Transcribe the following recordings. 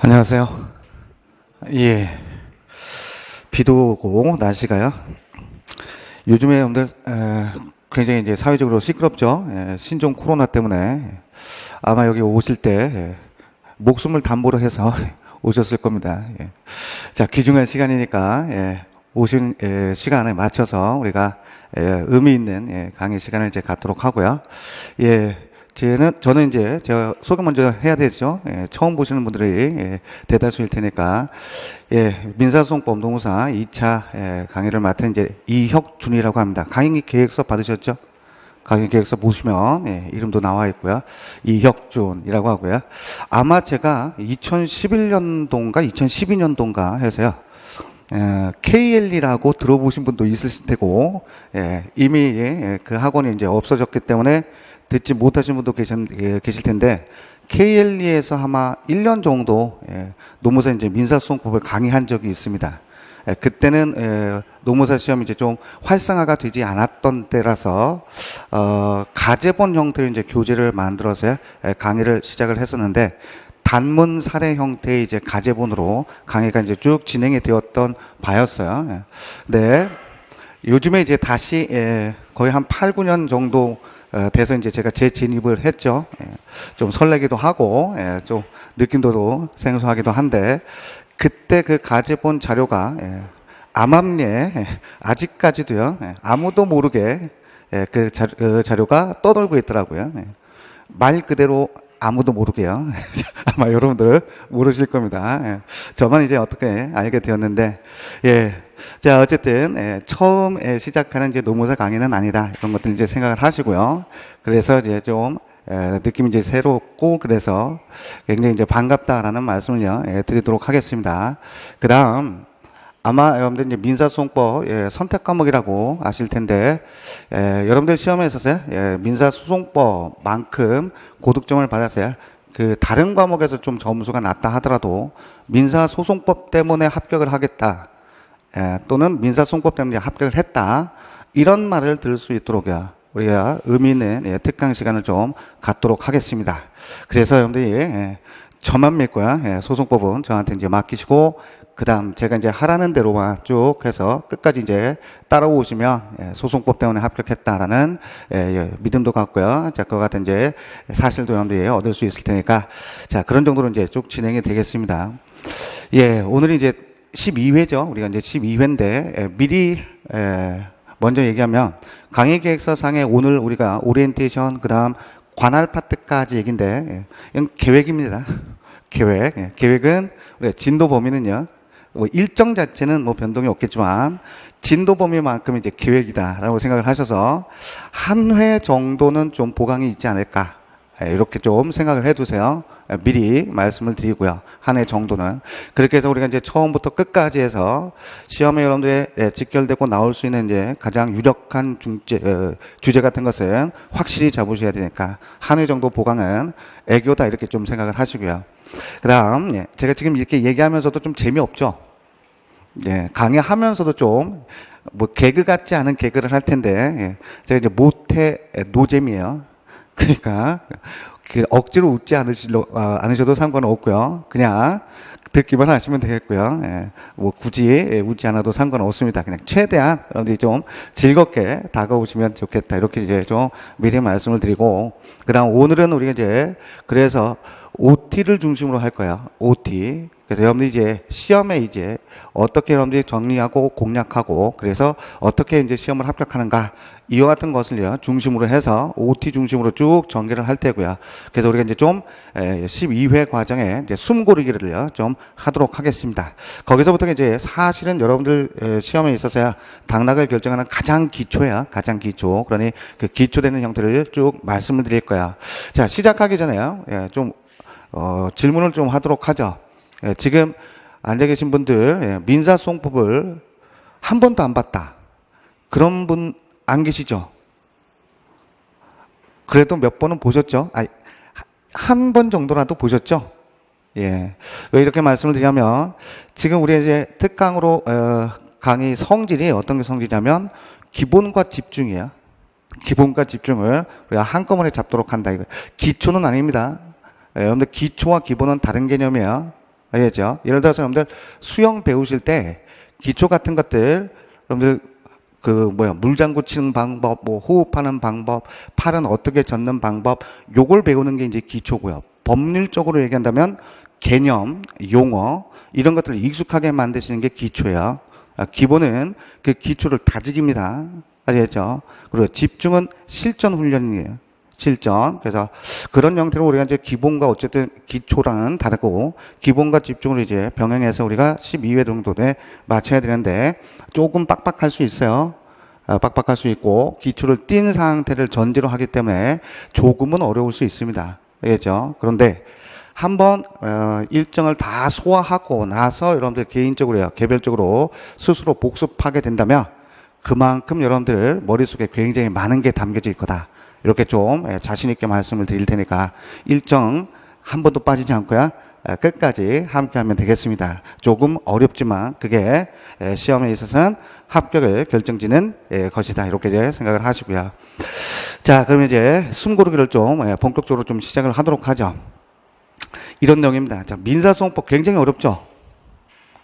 안녕하세요. 예. 비도 오고 날씨가요. 요즘에 여러분들 굉장히 이제 사회적으로 시끄럽죠. 신종 코로나 때문에 아마 여기 오실 때 목숨을 담보로 해서 오셨을 겁니다. 자, 귀중한 시간이니까 오신 시간에 맞춰서 우리가 의미 있는 강의 시간을 이제 갖도록 하고요. 저는 이제 제가 소개 먼저 해야 되죠. 처음 보시는 분들이 대다수일 테니까 민사소송법 노무사 2차 강의를 맡은 이제 이혁준이라고 합니다. 강의 계획서 받으셨죠? 강의 계획서 보시면 이름도 나와 있고요. 이혁준이라고 하고요. 아마 제가 2011년도인가 2012년도인가 해서요. KL이라고 들어보신 분도 있으실 테고 이미 그 학원이 이제 없어졌기 때문에 듣지 못하신 분도 계실 텐데 KLE에서 아마 1년 정도 노무사 이제 민사소송법을 강의한 적이 있습니다. 그때는 노무사 시험이 이제 좀 활성화가 되지 않았던 때라서 가제본 형태로 이제 교재를 만들어서 강의를 시작을 했었는데 단문 사례 형태의 이제 가제본으로 강의가 이제 쭉 진행이 되었던 바였어요. 네. 요즘에 이제 다시 거의 한 8, 9년 정도 돼서 이제 제가 재진입을 했죠. 좀 설레기도 하고 좀 느낌도 생소하기도 한데 그때 그 가제본 자료가 암암리에 아직까지도요 아무도 모르게 그 자료가 떠돌고 있더라고요. 말 그대로 아무도 모르게요. 아마 여러분들 모르실 겁니다. 저만 이제 어떻게 알게 되었는데, 자, 어쨌든, 처음 시작하는 이제 노무사 강의는 아니다. 이런 것들 이제 생각을 하시고요. 그래서 이제 좀, 느낌이 이제 새롭고, 그래서 굉장히 이제 반갑다라는 말씀을요, 드리도록 하겠습니다. 그 다음, 아마 여러분들 이제 민사소송법 선택 과목이라고 아실 텐데 여러분들 시험에 있어서 민사소송법만큼 고득점을 받았어요. 그 다른 과목에서 좀 점수가 낮다 하더라도 민사소송법 때문에 합격을 하겠다 또는 민사소송법 때문에 합격을 했다 이런 말을 들을 수 있도록요. 우리가 의미 있는 특강 시간을 좀 갖도록 하겠습니다. 그래서 여러분들이 저만 믿고요. 소송법은 저한테 이제 맡기시고 그 다음 제가 이제 하라는 대로만 쭉 해서 끝까지 이제 따라오시면 소송법 때문에 합격했다라는 믿음도 갖고요. 자, 그와 같은 이제 사실도 여러분들이 얻을 수 있을 테니까 자, 그런 정도로 이제 쭉 진행이 되겠습니다. 오늘이 이제 12회죠. 우리가 이제 12회인데 미리 먼저 얘기하면 강의 계획서상에 오늘 우리가 오리엔테이션 그 다음 관할 파트까지 얘기인데 이건 계획입니다. 계획은 우리가 진도 범위는요. 일정 자체는 뭐 변동이 없겠지만 진도 범위만큼 이제 계획이다라고 생각을 하셔서 한 회 정도는 좀 보강이 있지 않을까 이렇게 좀 생각을 해두세요. 미리 말씀을 드리고요. 한 해 정도는 그렇게 해서 우리가 이제 처음부터 끝까지 해서 시험에 여러분들의 직결되고 나올 수 있는 이제 가장 유력한 주제 같은 것은 확실히 잡으셔야 되니까 한 해 정도 보강은 애교다 이렇게 좀 생각을 하시고요. 그 다음 제가 지금 이렇게 얘기하면서도 좀 재미없죠. 강의하면서도 좀 뭐 개그 같지 않은 개그를 할 텐데 제가 이제 모태 노잼이에요. 그러니까 억지로 웃지 않으셔도 상관은 없고요. 그냥 듣기만 하시면 되겠고요. 뭐 굳이 웃지 않아도 상관은 없습니다. 그냥 최대한 여러분들이 좀 즐겁게 다가오시면 좋겠다. 이렇게 이제 좀 미리 말씀을 드리고 그다음 오늘은 우리가 이제 그래서 OT를 중심으로 할 거예요. OT. 그래서 여러분들이 이제 시험에 이제 어떻게 여러분들이 정리하고 공략하고 그래서 어떻게 이제 시험을 합격하는가 이와 같은 것을요 중심으로 해서 OT 중심으로 쭉 전개를 할 테고요. 그래서 우리가 이제 좀 12회 과정에 이제 숨고르기를요 좀 하도록 하겠습니다. 거기서부터 이제 사실은 여러분들 시험에 있어서야 당락을 결정하는 가장 기초야, 가장 기초. 그러니 그 기초되는 형태를 쭉 말씀을 드릴 거야. 자, 시작하기 전에요 좀 질문을 좀 하도록 하죠. 지금 앉아 계신 분들 민사소송법을 한 번도 안 봤다. 그런 분 안 계시죠? 그래도 몇 번은 보셨죠? 한 번 정도라도 보셨죠? 왜 이렇게 말씀을 드리냐면 지금 우리 이제 특강으로 강의 성질이 어떤 게 성질이냐면 기본과 집중이에요. 기본과 집중을 우리가 한꺼번에 잡도록 한다. 이거 기초는 아닙니다. 여러분들 기초와 기본은 다른 개념이에요. 알겠죠? 예를 들어서 여러분들 수영 배우실 때 기초 같은 것들 여러분들 물장구 치는 방법, 뭐 호흡하는 방법, 팔은 어떻게 젓는 방법, 요걸 배우는 게 이제 기초고요. 법률적으로 얘기한다면 개념, 용어 이런 것들을 익숙하게 만드시는 게 기초예요. 기본은 그 기초를 다지기입니다. 아시겠죠? 그리고 집중은 실전 훈련이에요. 실전. 그래서 그런 형태로 우리가 이제 기본과 어쨌든 기초랑은 다르고 기본과 집중을 이제 병행해서 우리가 12회 정도에 맞춰야 되는데 조금 빡빡할 수 있어요. 빡빡할 수 있고 기초를 띈 상태를 전제로 하기 때문에 조금은 어려울 수 있습니다. 알겠죠? 그런데 한번 일정을 다 소화하고 나서 여러분들 개인적으로요, 개별적으로 스스로 복습하게 된다면 그만큼 여러분들 머릿속에 굉장히 많은 게 담겨져 있을 거다. 이렇게 좀 자신 있게 말씀을 드릴 테니까 일정 한 번도 빠지지 않고요. 끝까지 함께하면 되겠습니다. 조금 어렵지만 그게 시험에 있어서는 합격을 결정짓는 것이다. 이렇게 이제 생각을 하시고요. 자, 그러면 이제 숨고르기를 좀 본격적으로 좀 시작을 하도록 하죠. 이런 내용입니다. 자, 민사소송법 굉장히 어렵죠.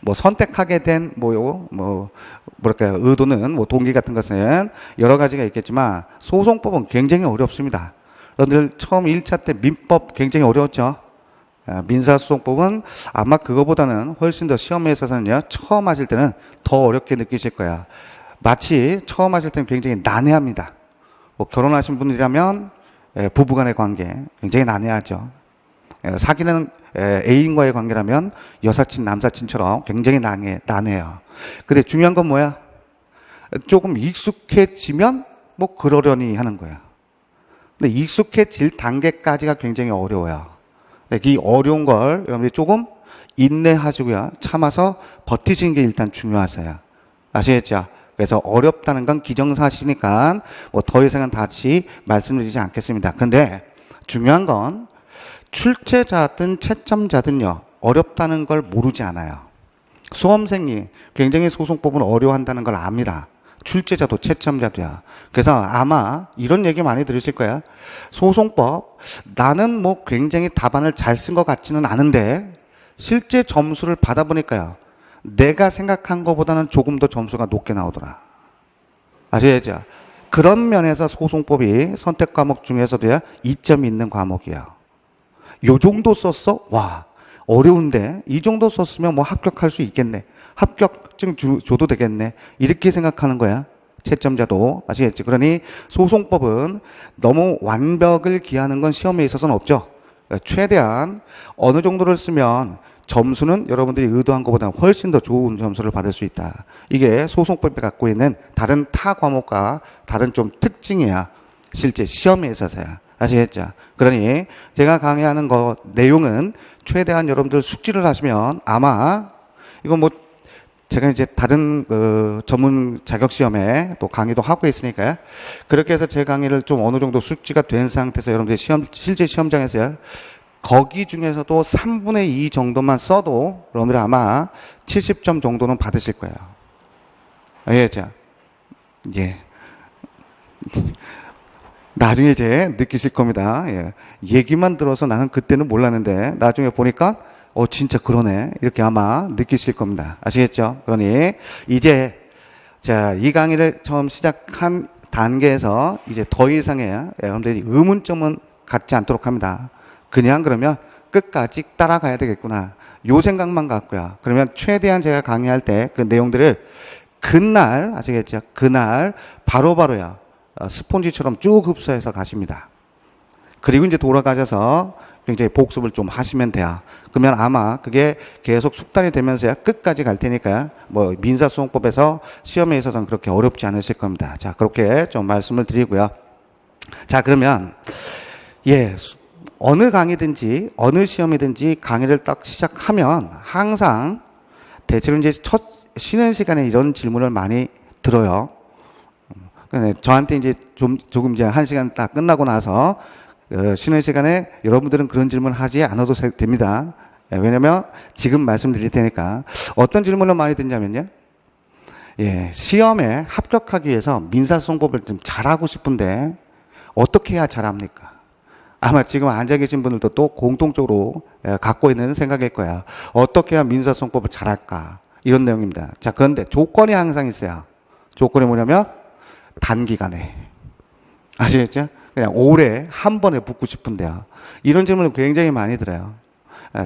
뭐 선택하게 된 의도는 뭐 동기 같은 것은 여러 가지가 있겠지만 소송법은 굉장히 어렵습니다. 여러분들 처음 1차 때 민법 굉장히 어려웠죠. 민사소송법은 아마 그거보다는 훨씬 더 시험에 있어서는요, 처음 하실 때는 더 어렵게 느끼실 거야. 마치 처음 하실 때는 굉장히 난해합니다. 뭐 결혼하신 분이라면 부부간의 관계 굉장히 난해하죠. 사귀는 애인과의 관계라면 여사친, 남사친처럼 굉장히 난해요. 근데 중요한 건 뭐야? 조금 익숙해지면 뭐 그러려니 하는 거예요. 근데 익숙해질 단계까지가 굉장히 어려워요. 이 어려운 걸 여러분들이 조금 인내하시고요. 참아서 버티시는 게 일단 중요하세요. 아시겠죠? 그래서 어렵다는 건 기정사실이니까 뭐 더 이상은 다시 말씀드리지 않겠습니다. 근데 중요한 건 출제자든 채점자든요, 어렵다는 걸 모르지 않아요. 수험생이 굉장히 소송법을 어려워한다는 걸 압니다. 출제자도 채점자도요. 그래서 아마 이런 얘기 많이 들으실 거예요. 소송법, 나는 뭐 굉장히 답안을 잘 쓴 것 같지는 않은데 실제 점수를 받아보니까요, 내가 생각한 것보다는 조금 더 점수가 높게 나오더라. 아시겠죠? 그런 면에서 소송법이 선택 과목 중에서도요, 이점이 있는 과목이에요. 요 정도 썼어? 와, 어려운데 이 정도 썼으면 뭐 합격할 수 있겠네. 합격증 줘도 되겠네. 이렇게 생각하는 거야. 채점자도. 아시겠지? 그러니 소송법은 너무 완벽을 기하는 건 시험에 있어서는 없죠. 최대한 어느 정도를 쓰면 점수는 여러분들이 의도한 것보다 훨씬 더 좋은 점수를 받을 수 있다. 이게 소송법이 갖고 있는 다른 타 과목과 다른 좀 특징이야. 실제 시험에 있어서야. 아시겠죠? 그러니 제가 강의하는 거 내용은 최대한 여러분들 숙지를 하시면 아마 이거 뭐 제가 이제 다른 전문 자격 시험에 또 강의도 하고 있으니까요. 그렇게 해서 제 강의를 좀 어느 정도 숙지가 된 상태에서 여러분들이 실제 시험장에서요, 거기 중에서도 3분의 2 정도만 써도 여러분들이 아마 70점 정도는 받으실 거예요. 아시겠죠? 예. 나중에 이제 느끼실 겁니다. 예. 얘기만 들어서 나는 그때는 몰랐는데 나중에 보니까 진짜 그러네. 이렇게 아마 느끼실 겁니다. 아시겠죠? 그러니 이제 자, 이 강의를 처음 시작한 단계에서 이제 더 이상의 여러분들이 의문점은 갖지 않도록 합니다. 그냥 그러면 끝까지 따라가야 되겠구나. 요 생각만 갖고요. 그러면 최대한 제가 강의할 때 그 내용들을 그날, 아시겠죠? 그날 바로바로요. 스폰지처럼 쭉 흡수해서 가십니다. 그리고 이제 돌아가셔서 굉장히 복습을 좀 하시면 돼요. 그러면 아마 그게 계속 숙달이 되면서야 끝까지 갈 테니까 뭐 민사소송법에서 시험에 있어서는 그렇게 어렵지 않으실 겁니다. 자, 그렇게 좀 말씀을 드리고요. 자, 그러면 어느 강의든지 어느 시험이든지 강의를 딱 시작하면 항상 대체로 이제 첫 쉬는 시간에 이런 질문을 많이 들어요. 저한테 이제 조금 이제 1시간 딱 끝나고 나서 쉬는 시간에 여러분들은 그런 질문 하지 않아도 됩니다. 왜냐면 지금 말씀드릴 테니까. 어떤 질문을 많이 듣냐면요. 시험에 합격하기 위해서 민사소송법을 좀 잘하고 싶은데 어떻게 해야 잘합니까? 아마 지금 앉아 계신 분들도 또 공통적으로 갖고 있는 생각일 거야. 어떻게 해야 민사소송법을 잘할까? 이런 내용입니다. 자, 그런데 조건이 항상 있어요. 조건이 뭐냐면 단기간에. 아시겠죠? 그냥 올해 한 번에 붙고 싶은데요. 이런 질문을 굉장히 많이 들어요.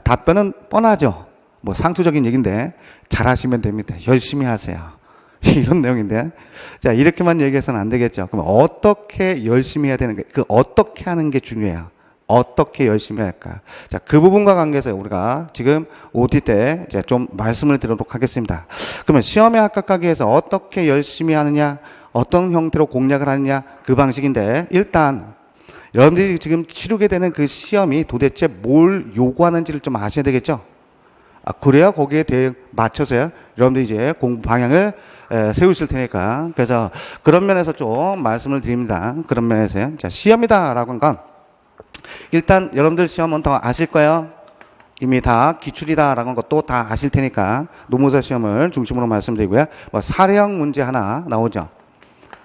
답변은 뻔하죠. 뭐 상투적인 얘기인데 잘하시면 됩니다. 열심히 하세요. 이런 내용인데, 자, 이렇게만 얘기해서는 안 되겠죠. 그럼 어떻게 열심히 해야 되는 게, 그 어떻게 하는 게 중요해요. 어떻게 열심히 할까? 자, 그 부분과 관계해서 우리가 지금 OT 때 이제 좀 말씀을 드리도록 하겠습니다. 그러면 시험에 합격하기 위해서 어떻게 열심히 하느냐, 어떤 형태로 공략을 하느냐, 그 방식인데, 일단 여러분들이 지금 치르게 되는 그 시험이 도대체 뭘 요구하는지를 좀 아셔야 되겠죠? 그래야 거기에 대해 맞춰서요. 여러분들이 이제 공부 방향을 세우실 테니까. 그래서 그런 면에서 좀 말씀을 드립니다. 그런 면에서요. 자, 시험이다라고 하는 건 일단 여러분들 시험은 더 아실 거예요. 이미 다 기출이다라고 하는 것도 다 아실 테니까 노무사 시험을 중심으로 말씀드리고요. 뭐 사례형 문제 하나 나오죠.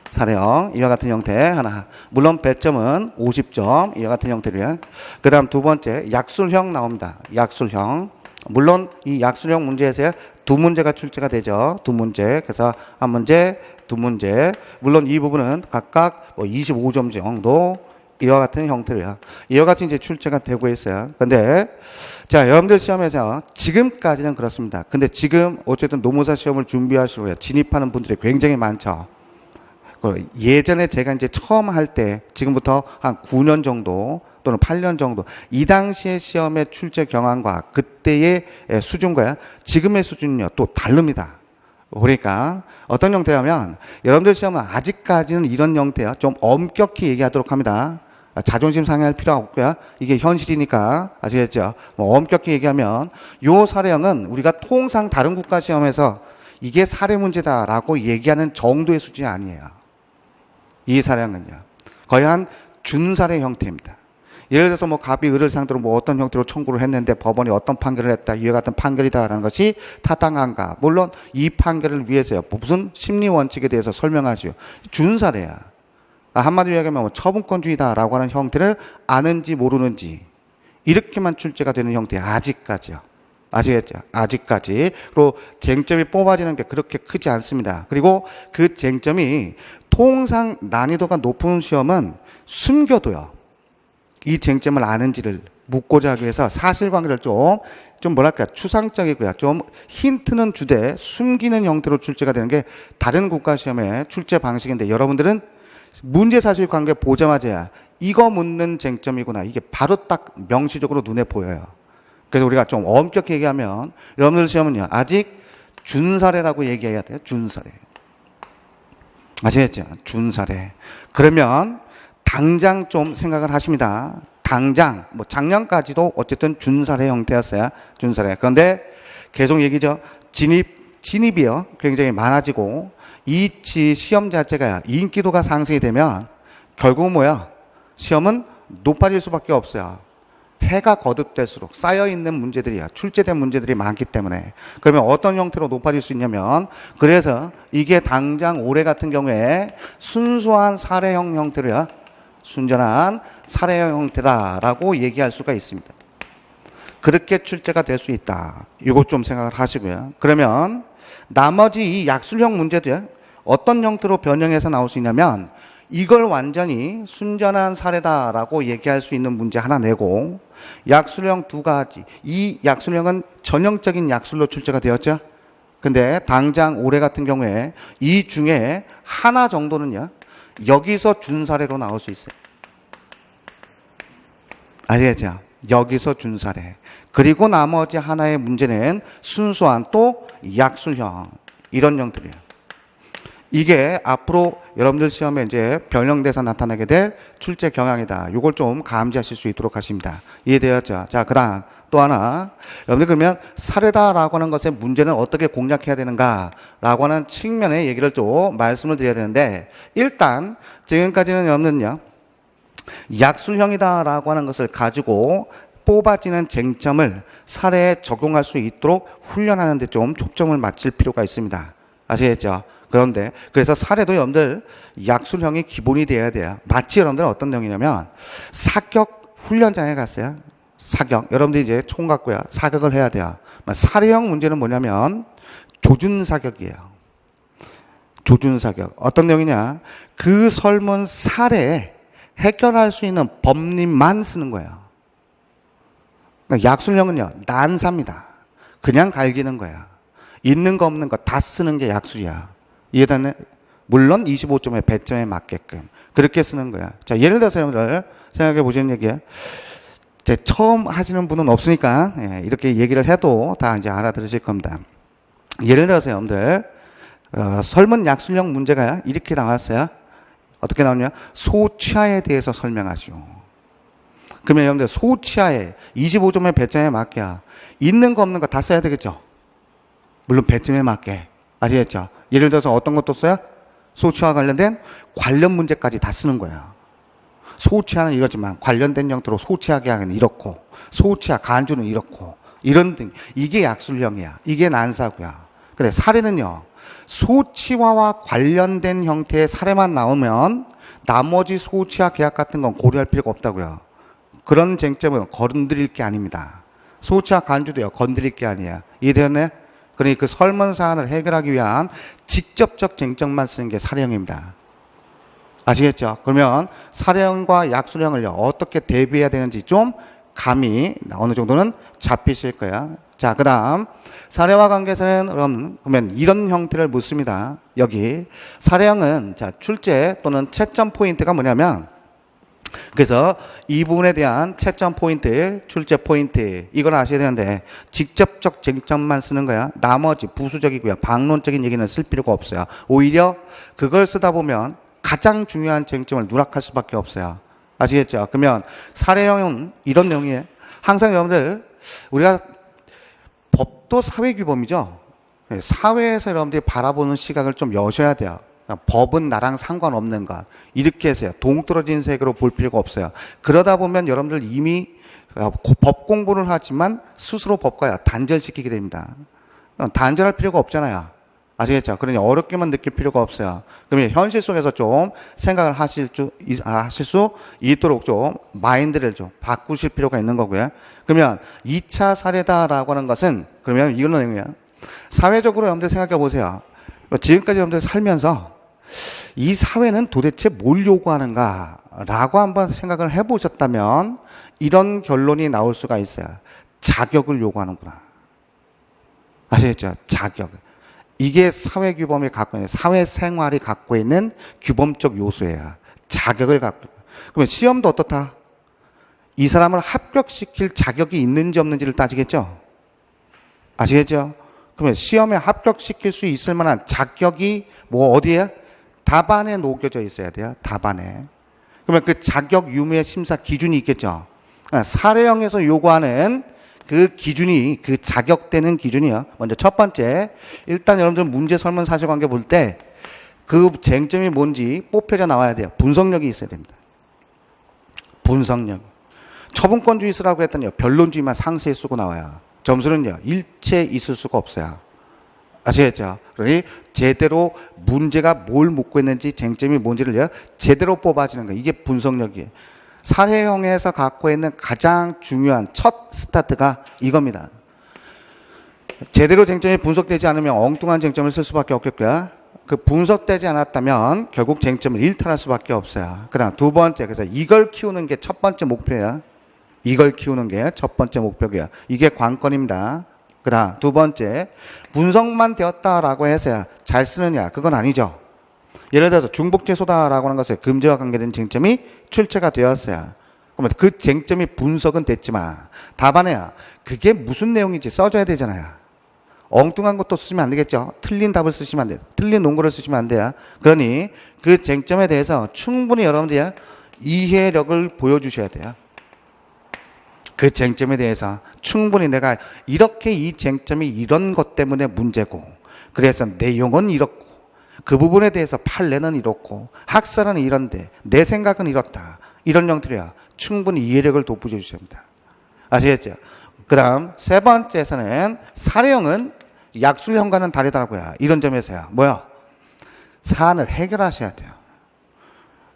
사례형 이와 같은 형태 하나. 물론 배점은 50점 이와 같은 형태로요. 그 다음 두 번째 약술형 나옵니다. 약술형. 물론 이 약술형 문제에서 두 문제가 출제가 되죠. 두 문제. 그래서 한 문제, 두 문제. 물론 이 부분은 각각 뭐 25점 정도 이와 같은 형태로요. 이와 같이 이제 출제가 되고 있어요. 근데 자, 여러분들 시험에서 지금까지는 그렇습니다. 근데 지금 어쨌든 노무사 시험을 준비하시고요. 진입하는 분들이 굉장히 많죠. 예전에 제가 이제 처음 할 때 지금부터 한 9년 정도 또는 8년 정도 이 당시의 시험의 출제 경향과 그때의 수준과 지금의 수준은요 또 다릅니다. 그러니까 어떤 형태냐면 여러분들 시험은 아직까지는 이런 형태야. 좀 엄격히 얘기하도록 합니다. 자존심 상해할 필요 없고요. 이게 현실이니까 아시겠죠? 뭐 엄격히 얘기하면 요 사례형은 우리가 통상 다른 국가 시험에서 이게 사례 문제다라고 얘기하는 정도의 수준이 아니에요. 이 사례형은요 거의 한 준사례 형태입니다. 예를 들어서 뭐 갑이 을을 상대로 뭐 어떤 형태로 청구를 했는데 법원이 어떤 판결을 했다, 이와 같은 판결이다라는 것이 타당한가. 물론 이 판결을 위해서요 무슨 심리 원칙에 대해서 설명하시오. 준사례야. 한마디로 얘기하면 뭐 처분권주의다라고 하는 형태를 아는지 모르는지 이렇게만 출제가 되는 형태. 아직까지요. 아시겠죠? 아직까지. 그리고 쟁점이 뽑아지는 게 그렇게 크지 않습니다. 그리고 그 쟁점이 통상 난이도가 높은 시험은 숨겨둬요. 이 쟁점을 아는지를 묻고자 하기 위해서 사실관계를 좀 뭐랄까 추상적이고요. 좀 힌트는 주되 숨기는 형태로 출제가 되는 게 다른 국가 시험의 출제 방식인데 여러분들은 문제 사실관계 보자마자 이거 묻는 쟁점이구나. 이게 바로 딱 명시적으로 눈에 보여요. 그래서 우리가 좀 엄격히 얘기하면 여러분들 시험은요 아직 준사례라고 얘기해야 돼요. 준사례. 아시겠죠? 준사례. 그러면 당장 좀 생각을 하십니다. 당장 뭐 작년까지도 어쨌든 준사례 형태였어요. 준사례. 그런데 계속 얘기죠. 진입이요 굉장히 많아지고 이 시험 자체가 인기도가 상승이 되면 결국 뭐야? 시험은 높아질 수밖에 없어요. 해가 거듭될수록 쌓여있는 문제들이야. 출제된 문제들이 많기 때문에. 그러면 어떤 형태로 높아질 수 있냐면 그래서 이게 당장 올해 같은 경우에 순수한 사례형 형태로야. 순전한 사례형 형태다라고 얘기할 수가 있습니다. 그렇게 출제가 될 수 있다. 이거 좀 생각을 하시고요. 그러면 나머지 이 약술형 문제도요. 어떤 형태로 변형해서 나올 수 있냐면 이걸 완전히 순전한 사례다라고 얘기할 수 있는 문제 하나 내고 약술형 두 가지. 이 약술형은 전형적인 약술로 출제가 되었죠. 근데 당장 올해 같은 경우에 이 중에 하나 정도는요. 여기서 준사례로 나올 수 있어요. 알겠죠? 여기서 준사례. 그리고 나머지 하나의 문제는 순수한 또 약술형. 이런 형태로요. 이게 앞으로 여러분들 시험에 이제 변형돼서 나타나게 될 출제 경향이다. 이걸 좀 감지하실 수 있도록 하십니다. 이해되었죠? 자, 그 다음 또 하나. 여러분들 그러면 사례다라고 하는 것의 문제는 어떻게 공략해야 되는가라고 하는 측면의 얘기를 좀 말씀을 드려야 되는데 일단 지금까지는 여러분들은요. 약술형이다라고 하는 것을 가지고 뽑아지는 쟁점을 사례에 적용할 수 있도록 훈련하는 데 좀 초점을 맞출 필요가 있습니다. 아시겠죠? 그런데 그래서 사례도 여러분들 약술형이 기본이 돼야 돼요. 마치 여러분들 어떤 내용이냐면 사격 훈련장에 갔어요. 사격. 여러분들이 이제 총 갖고요. 사격을 해야 돼요. 살해형 문제는 뭐냐면 조준사격이에요. 조준사격. 어떤 내용이냐? 그 설문 사례 해결할 수 있는 법리만 쓰는 거예요. 약술형은요, 난사입니다. 그냥 갈기는 거야. 있는 거 없는 거 다 쓰는 게 약술이야. 이해되네? 물론 25점의 배점에 맞게끔. 그렇게 쓰는 거야. 자, 예를 들어서 여러분들 생각해 보시는 얘기예요. 이제 처음 하시는 분은 없으니까, 이렇게 얘기를 해도 다 이제 알아들으실 겁니다. 예를 들어서 여러분들, 설문 약술형 문제가 이렇게 나왔어요. 어떻게 나오냐? 소치아에 대해서 설명하시오. 그러면 여러분들 소치아에 25점의 배점에 맞게 있는 거 없는 거 다 써야 되겠죠? 물론 배점에 맞게. 아시겠죠? 예를 들어서 어떤 것도 써요? 소치아와 관련된 관련 문제까지 다 쓰는 거예요. 소치아는 이러지만 관련된 형태로 소치아 계약은 이렇고 소치아 간주는 이렇고 이런 등 이게 약술형이야. 이게 난사고야. 근데 사례는요. 소치아와 관련된 형태의 사례만 나오면 나머지 소치아 계약 같은 건 고려할 필요가 없다고요. 그런 쟁점은 건드릴 게 아닙니다. 소치아 간주도요. 건드릴 게 아니에요. 이해되었나요? 그러니 그 설문 사안을 해결하기 위한 직접적 쟁점만 쓰는 게 사례형입니다. 아시겠죠? 그러면 사례형과 약술형을 어떻게 대비해야 되는지 좀 감이 어느 정도는 잡히실 거야. 자, 그 다음 사례와 관계에서는 그러면 이런 형태를 묻습니다. 여기 사례형은 자 출제 또는 채점 포인트가 뭐냐면 그래서 이 부분에 대한 채점 포인트, 출제 포인트 이걸 아셔야 되는데 직접적 쟁점만 쓰는 거야. 나머지 부수적이고요. 방론적인 얘기는 쓸 필요가 없어요. 오히려 그걸 쓰다 보면 가장 중요한 쟁점을 누락할 수밖에 없어요. 아시겠죠? 그러면 사례형은 이런 내용이에요. 항상 여러분들 우리가 법도 사회규범이죠. 사회에서 여러분들이 바라보는 시각을 좀 여셔야 돼요. 법은 나랑 상관없는 것. 이렇게 해서요. 동떨어진 세계로 볼 필요가 없어요. 그러다 보면 여러분들 이미 법 공부를 하지만 스스로 법과 단절시키게 됩니다. 단절할 필요가 없잖아요. 아시겠죠? 그러니 어렵게만 느낄 필요가 없어요. 그러면 현실 속에서 좀 생각을 하실 수 있도록 좀 마인드를 좀 바꾸실 필요가 있는 거고요. 그러면 2차 사례다라고 하는 것은 그러면 이런 내용이에요. 사회적으로 여러분들 생각해 보세요. 지금까지 여러분들 살면서 이 사회는 도대체 뭘 요구하는가 라고 한번 생각을 해보셨다면 이런 결론이 나올 수가 있어요. 자격을 요구하는구나. 아시겠죠? 자격. 이게 사회규범이 갖고 있는, 사회생활이 갖고 있는 규범적 요소예요. 자격을 갖고. 그러면 시험도 어떻다? 이 사람을 합격시킬 자격이 있는지 없는지를 따지겠죠? 아시겠죠? 그러면 시험에 합격시킬 수 있을 만한 자격이 뭐 어디에? 답안에 녹여져 있어야 돼요. 답안에. 그러면 그 자격 유무의 심사 기준이 있겠죠? 사례형에서 요구하는 그 기준이, 그 자격되는 기준이요. 먼저 첫 번째, 일단 여러분들 문제 설문 사실관계 볼 때 그 쟁점이 뭔지 뽑혀져 나와야 돼요. 분석력이 있어야 됩니다. 분석력. 처분권주의 쓰라고 했더니요. 변론주의만 상세히 쓰고 나와요. 점수는요. 일체 있을 수가 없어요. 아시겠죠? 그러니 제대로 문제가 뭘 묻고 있는지 쟁점이 뭔지를 제대로 뽑아지는 거예요. 이게 분석력이에요. 사회형에서 갖고 있는 가장 중요한 첫 스타트가 이겁니다. 제대로 쟁점이 분석되지 않으면 엉뚱한 쟁점을 쓸 수밖에 없겠고요. 그 분석되지 않았다면 결국 쟁점을 일탈할 수밖에 없어요. 그 다음 두 번째, 그래서 이걸 키우는 게 첫 번째 목표야. 이걸 키우는 게 첫 번째 목표고요. 이게 관건입니다. 그 다음 두 번째, 분석만 되었다라고 해서 잘 쓰느냐, 그건 아니죠. 예를 들어서 중복죄소다라고 하는 것에 금지와 관계된 쟁점이 출제가 되었어요. 그러면 그 쟁점이 분석은 됐지만 답안에야 그게 무슨 내용인지 써줘야 되잖아요. 엉뚱한 것도 쓰시면 안 되겠죠. 틀린 답을 쓰시면 안 돼요. 틀린 논거를 쓰시면 안 돼요. 그러니 그 쟁점에 대해서 충분히 여러분들이 이해력을 보여주셔야 돼요. 그 쟁점에 대해서 충분히 내가 이렇게 이 쟁점이 이런 것 때문에 문제고 그래서 내용은 이렇고 그 부분에 대해서 판례는 이렇고 학설은 이런데 내 생각은 이렇다. 이런 형태로야 충분히 이해력을 돋보여 주셔야 합니다. 아시겠죠? 그 다음 세 번째에서는 사례형은 약술형과는 다르다고요. 이런 점에서요. 뭐야? 사안을 해결하셔야 돼요.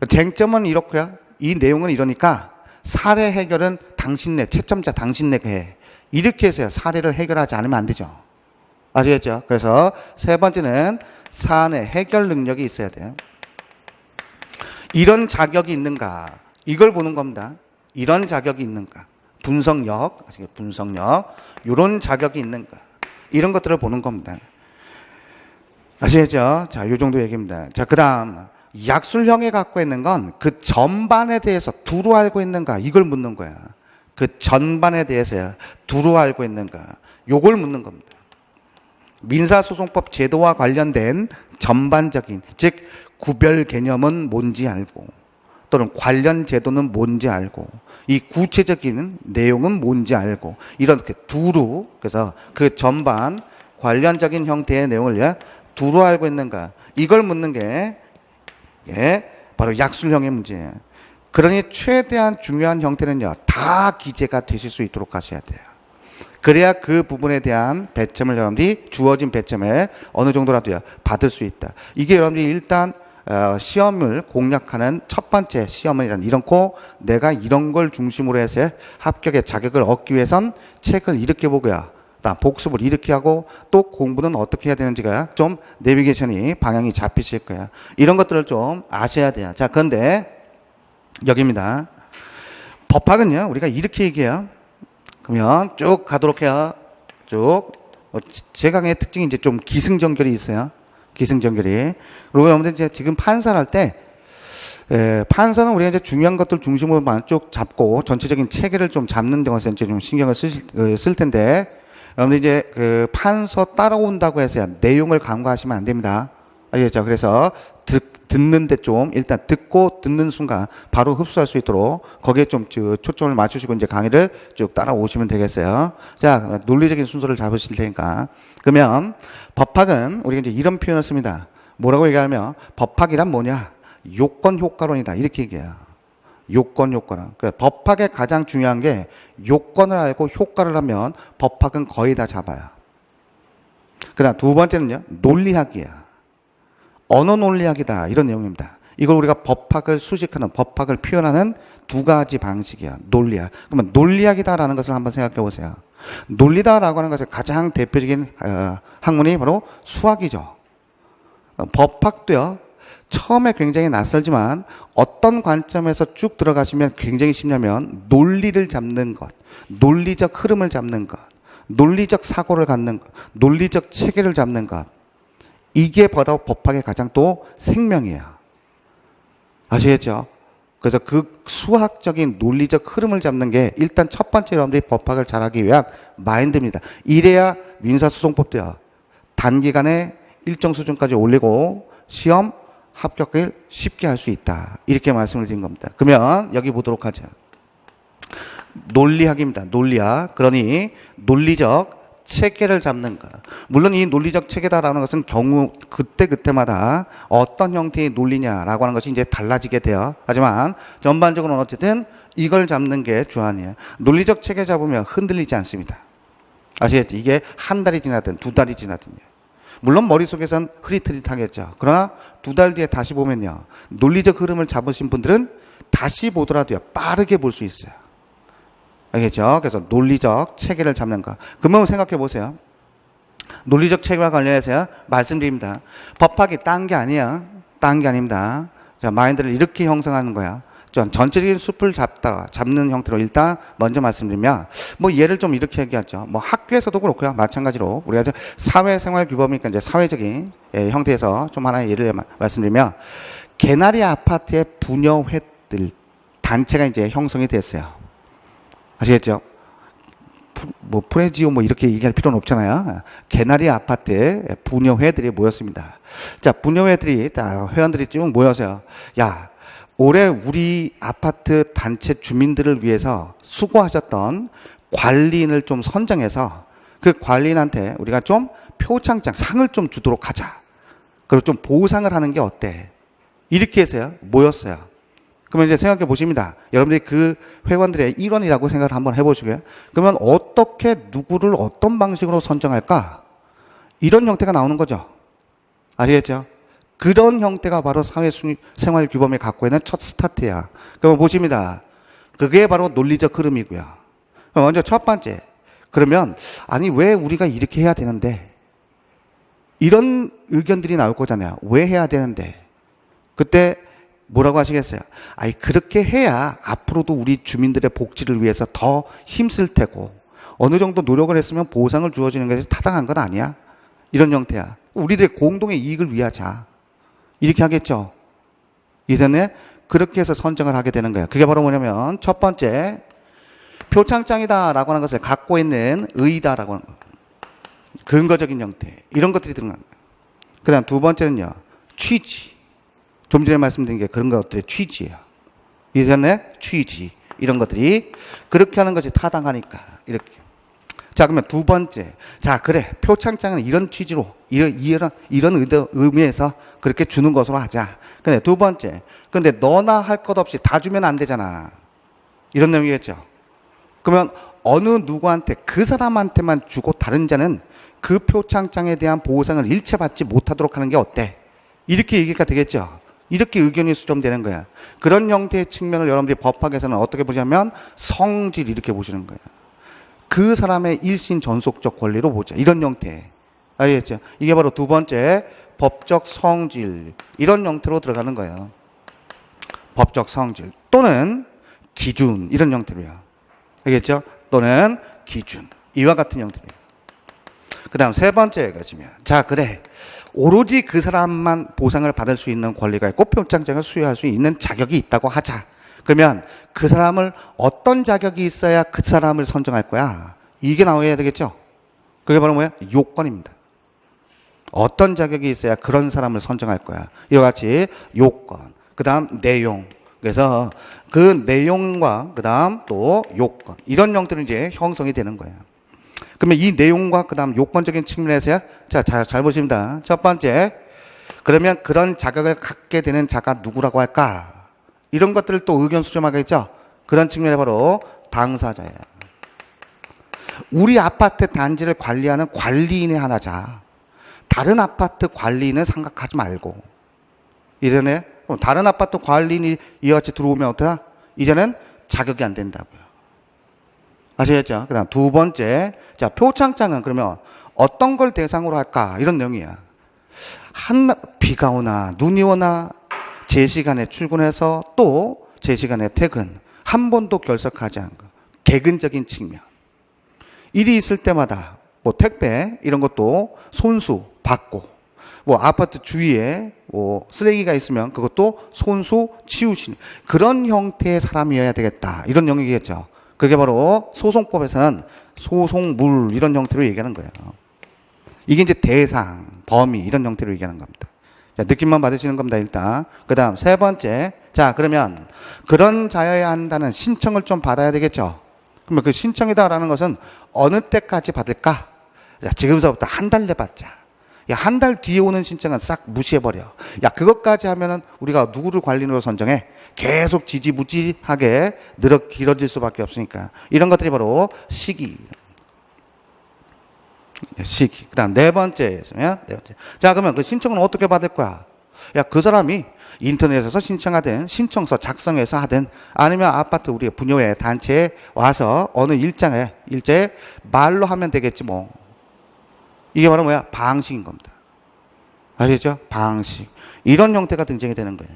쟁점은 이렇고요. 이 내용은 이러니까 사례 해결은 당신네, 채점자 당신네가 해. 이렇게 해서요. 사례를 해결하지 않으면 안 되죠. 아시겠죠? 그래서 세 번째는 사안의 해결 능력이 있어야 돼요. 이런 자격이 있는가? 이걸 보는 겁니다. 이런 자격이 있는가? 분석력, 아시겠죠? 분석력. 이런 자격이 있는가? 이런 것들을 보는 겁니다. 아시겠죠? 자, 요 정도 얘기입니다. 자, 그 다음. 약술형이 갖고 있는 건 그 전반에 대해서 두루 알고 있는가? 이걸 묻는 거야. 그 전반에 대해서 두루 알고 있는가? 요걸 묻는 겁니다. 민사소송법 제도와 관련된 전반적인, 즉 구별 개념은 뭔지 알고 또는 관련 제도는 뭔지 알고 이 구체적인 내용은 뭔지 알고 이렇게 두루, 그래서 그 전반 관련적인 형태의 내용을 두루 알고 있는가, 이걸 묻는 게 바로 약술형의 문제예요. 그러니 최대한 중요한 형태는요, 다 기재가 되실 수 있도록 하셔야 돼요. 그래야 그 부분에 대한 배점을 여러분들이 주어진 배점을 어느 정도라도요 받을 수 있다. 이게 여러분들이 일단 시험을 공략하는 첫 번째 시험은 이렇고, 내가 이런 걸 중심으로 해서 합격의 자격을 얻기 위해선 책을 이렇게 보고요, 복습을 이렇게 하고 또 공부는 어떻게 해야 되는지가 좀 내비게이션이 방향이 잡히실 거예요. 이런 것들을 좀 아셔야 돼요. 자, 그런데 여기입니다. 법학은요, 우리가 이렇게 얘기해요. 그러면 쭉 가도록 해요. 쭉. 제 강의 특징이 이제 좀 기승전결이 있어요. 기승전결이. 그리고 여러분들 이제 지금 판사를 할 때, 판사는 우리가 이제 중요한 것들 중심으로만 쭉 잡고 전체적인 체계를 좀 잡는 데서 이제 좀 신경을 쓸 텐데, 여러분들 이제 그 판서 따라온다고 해서 내용을 간과하시면 안 됩니다. 알겠죠? 그래서 듣는데 좀 일단 듣고 듣는 순간 바로 흡수할 수 있도록 거기에 좀 초점을 맞추시고 이제 강의를 쭉 따라오시면 되겠어요. 자, 논리적인 순서를 잡으실 테니까. 그러면 법학은 우리가 이제 이런 표현을 씁니다. 뭐라고 얘기하면 법학이란 뭐냐? 요건 효과론이다. 이렇게 얘기해요. 요건 효과론. 그러니까 법학의 가장 중요한 게 요건을 알고 효과를 하면 법학은 거의 다 잡아요. 그다음 두 번째는요, 논리학이에요. 언어 논리학이다, 이런 내용입니다. 이걸 우리가 법학을 수식하는, 법학을 표현하는 두 가지 방식이야. 논리학. 그러면 논리학이다라는 것을 한번 생각해 보세요. 논리다라고 하는 것의 가장 대표적인 학문이 바로 수학이죠. 법학도요, 처음에 굉장히 낯설지만 어떤 관점에서 쭉 들어가시면 굉장히 쉽냐면 논리를 잡는 것, 논리적 흐름을 잡는 것, 논리적 사고를 갖는 것, 논리적 체계를 잡는 것, 이게 바로 법학의 가장 또 생명이에요. 아시겠죠? 그래서 그 수학적인 논리적 흐름을 잡는 게 일단 첫 번째 여러분들이 법학을 잘하기 위한 마인드입니다. 이래야 민사소송법도요, 단기간에 일정 수준까지 올리고 시험 합격을 쉽게 할 수 있다. 이렇게 말씀을 드린 겁니다. 그러면 여기 보도록 하죠. 논리학입니다. 논리학. 그러니 논리적 체계를 잡는 것. 물론 이 논리적 체계다라는 것은 경우 그때마다 어떤 형태의 논리냐라고 하는 것이 이제 달라지게 돼요. 하지만 전반적으로는 어쨌든 이걸 잡는 게 주안이에요. 논리적 체계 잡으면 흔들리지 않습니다. 아시겠죠? 이게 한 달이 지나든 두 달이 지나든요. 물론 머릿속에선 흐릿흐릿하겠죠. 그러나 두 달 뒤에 다시 보면요, 논리적 흐름을 잡으신 분들은 다시 보더라도요, 빠르게 볼 수 있어요. 알겠죠? 그래서 논리적 체계를 잡는 거. 그러면 생각해 보세요. 논리적 체계와 관련해서 말씀드립니다. 법학이 딴 게 아니야. 딴 게 아닙니다. 자, 마인드를 이렇게 형성하는 거야. 전체적인 숲을 잡는 형태로 일단 먼저 말씀드리면, 뭐 예를 좀 이렇게 얘기하죠. 뭐 학교에서도 그렇고요. 마찬가지로 우리가 이제 사회생활 규범이니까 이제 사회적인 형태에서 좀 하나의 예를 말씀드리면, 개나리 아파트의 부녀회들 단체가 이제 형성이 됐어요. 아시겠죠? 뭐 프레지오 뭐 이렇게 얘기할 필요는 없잖아요. 개나리 아파트에 부녀회들이 모였습니다. 자, 부녀회들이 회원들이 쭉 모여서요, 야, 올해 우리 아파트 단체 주민들을 위해서 수고하셨던 관리인을 좀 선정해서 그 관리인한테 우리가 좀 표창장, 상을 좀 주도록 하자. 그리고 좀 보상을 하는 게 어때? 이렇게 해서요, 모였어요. 그러면 이제 생각해 보십니다. 여러분들이 그 회원들의 일원이라고 생각을 한번 해보시고요. 그러면 어떻게 누구를 어떤 방식으로 선정할까? 이런 형태가 나오는 거죠. 아시겠죠? 그런 형태가 바로 사회생활 규범이 갖고 있는 첫 스타트야. 그러면 보십니다. 그게 바로 논리적 흐름이고요. 먼저 첫 번째. 그러면 아니 왜 우리가 이렇게 해야 되는데? 이런 의견들이 나올 거잖아요. 왜 해야 되는데? 그때 뭐라고 하시겠어요? 아니 그렇게 해야 앞으로도 우리 주민들의 복지를 위해서 더 힘쓸 테고 어느 정도 노력을 했으면 보상을 주어지는 것이 타당한 건 아니야? 이런 형태야. 우리들의 공동의 이익을 위하자. 이렇게 하겠죠. 이전에 그렇게 해서 선정을 하게 되는 거예요. 그게 바로 뭐냐면 첫 번째 표창장이다라고 하는 것을 갖고 있는 의의다라고 하는 거예요. 근거적인 형태 이런 것들이 들어가는 거예요. 그 다음 두 번째는요. 취지. 좀 전에 말씀드린 게 그런 것들의 취지예요. 이전에 취지 이런 것들이 그렇게 하는 것이 타당하니까 이렇게. 자 그러면 두 번째. 자 그래 표창장은 이런 취지로 이런 의미에서 그렇게 주는 것으로 하자. 근데 두 번째. 근데 너나 할 것 없이 다 주면 안 되잖아. 이런 내용이겠죠. 그러면 어느 누구한테 그 사람한테만 주고 다른 자는 그 표창장에 대한 보상을 일체 받지 못하도록 하는 게 어때? 이렇게 얘기가 되겠죠. 이렇게 의견이 수렴되는 거야. 그런 형태의 측면을 여러분들이 법학에서는 어떻게 보자면 성질 이렇게 보시는 거예요. 그 사람의 일신 전속적 권리로 보자. 이런 형태. 알겠죠? 이게 바로 두 번째 법적 성질 이런 형태로 들어가는 거예요. 법적 성질 또는 기준 이런 형태로요. 알겠죠? 또는 기준 이와 같은 형태로요. 그 다음 세 번째가 지면 자 그래 오로지 그 사람만 보상을 받을 수 있는 권리가 있고 표창장을 수여할 수 있는 자격이 있다고 하자. 그러면 그 사람을 어떤 자격이 있어야 그 사람을 선정할 거야? 이게 나와야 되겠죠? 그게 바로 뭐야? 요건입니다. 어떤 자격이 있어야 그런 사람을 선정할 거야? 이와 같이 요건, 그 다음 내용. 그래서 그 내용과 그 다음 또 요건 이런 형태로 이제 형성이 되는 거예요. 그러면 이 내용과 그 다음 요건적인 측면에서야 잘 보십니다. 첫 번째, 그러면 그런 자격을 갖게 되는 자가 누구라고 할까? 이런 것들을 또 의견 수렴하겠죠. 그런 측면에 바로 당사자예요. 우리 아파트 단지를 관리하는 관리인의 하나자. 다른 아파트 관리인은 생각하지 말고. 이전에 다른 아파트 관리인이 이와 같이 들어오면 어떠냐? 이제는 자격이 안 된다고요. 아시겠죠? 그 다음 두 번째. 자, 표창장은 그러면 어떤 걸 대상으로 할까? 이런 내용이야. 비가 오나 눈이 오나 제 시간에 출근해서 또 제 시간에 퇴근. 한 번도 결석하지 않은 거. 개근적인 측면. 일이 있을 때마다 뭐 택배 이런 것도 손수 받고 뭐 아파트 주위에 뭐 쓰레기가 있으면 그것도 손수 치우시는 그런 형태의 사람이어야 되겠다. 이런 영역이겠죠. 그게 바로 소송법에서는 소송물 이런 형태로 얘기하는 거예요. 이게 이제 대상, 범위 이런 형태로 얘기하는 겁니다. 자, 느낌만 받으시는 겁니다, 일단. 그 다음 세 번째. 자, 그러면 그런 자여야 한다는 신청을 좀 받아야 되겠죠. 그러면 그 신청이다라는 것은 어느 때까지 받을까? 자, 지금서부터 한 달 내봤자. 야, 한 달 뒤에 오는 신청은 싹 무시해버려. 야, 그것까지 하면은 우리가 누구를 관리인으로 선정해? 계속 지지부지하게 길어질 수밖에 없으니까. 이런 것들이 바로 시기. 그 다음 네 번째. 자, 그러면 그 신청은 어떻게 받을 거야? 야, 그 사람이 인터넷에서 신청하든 신청서 작성해서 하든 아니면 아파트 우리 분여회 단체에 와서 어느 일자에 말로 하면 되겠지 뭐. 이게 바로 뭐야? 방식인 겁니다. 아시죠? 방식. 이런 형태가 등장이 되는 거예요.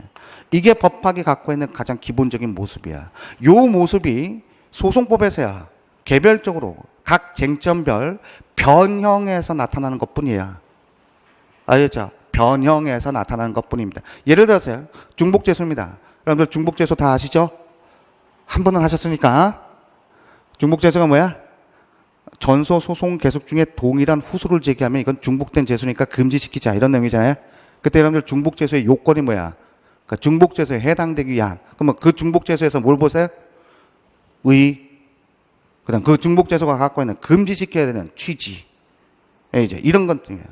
이게 법학이 갖고 있는 가장 기본적인 모습이야. 요 모습이 소송법에서야 개별적으로 각 쟁점별 변형에서 나타나는 것뿐이에요. 아시죠? 변형에서 나타나는 것뿐입니다. 예를 들어서요. 중복재소입니다. 여러분들 중복재소 다 아시죠? 한 번은 하셨으니까. 중복재소가 뭐야? 전소 소송 계속 중에 동일한 후소를 제기하면 이건 중복된 재소니까 금지시키자 이런 내용이잖아요. 그때 여러분들 중복재소의 요건이 뭐야? 그러니까 중복재소에 해당되기 위한. 그러면 그 중복재소에서 뭘 보세요? 그다음 그 중복재소가 갖고 있는 금지시켜야 되는 취지. 이제 이런 것들이에요.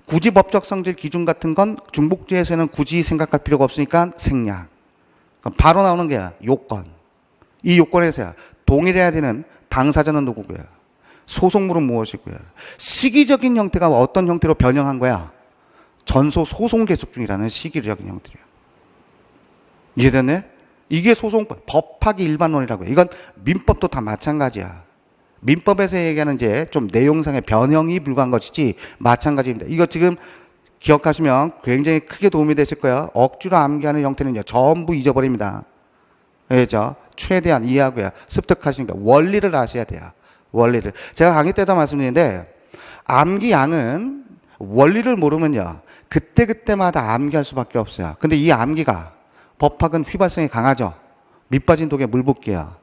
굳이 법적 성질 기준 같은 건 중복재소에는 굳이 생각할 필요가 없으니까 생략. 바로 나오는 게 요건. 이 요건에서야 동일해야 되는 당사자는 누구고요? 소송물은 무엇이고요? 시기적인 형태가 어떤 형태로 변형한 거야? 전소 소송 계속 중이라는 시기적인 형태로요. 이해됐네? 이게 소송법, 법학의 일반론이라고요. 이건 민법도 다 마찬가지야. 민법에서 얘기하는 이제 좀 내용상의 변형이 불과한 것이지 마찬가지입니다. 이거 지금 기억하시면 굉장히 크게 도움이 되실 거예요. 억지로 암기하는 형태는요, 전부 잊어버립니다. 그렇죠? 최대한 이해하고요. 습득하시니까 원리를 아셔야 돼요. 원리를. 제가 강의 때도 말씀드렸는데, 암기 양은 원리를 모르면요, 그때그때마다 암기할 수밖에 없어요. 근데 이 암기가, 법학은 휘발성이 강하죠. 밑빠진 독에 물 붓기야.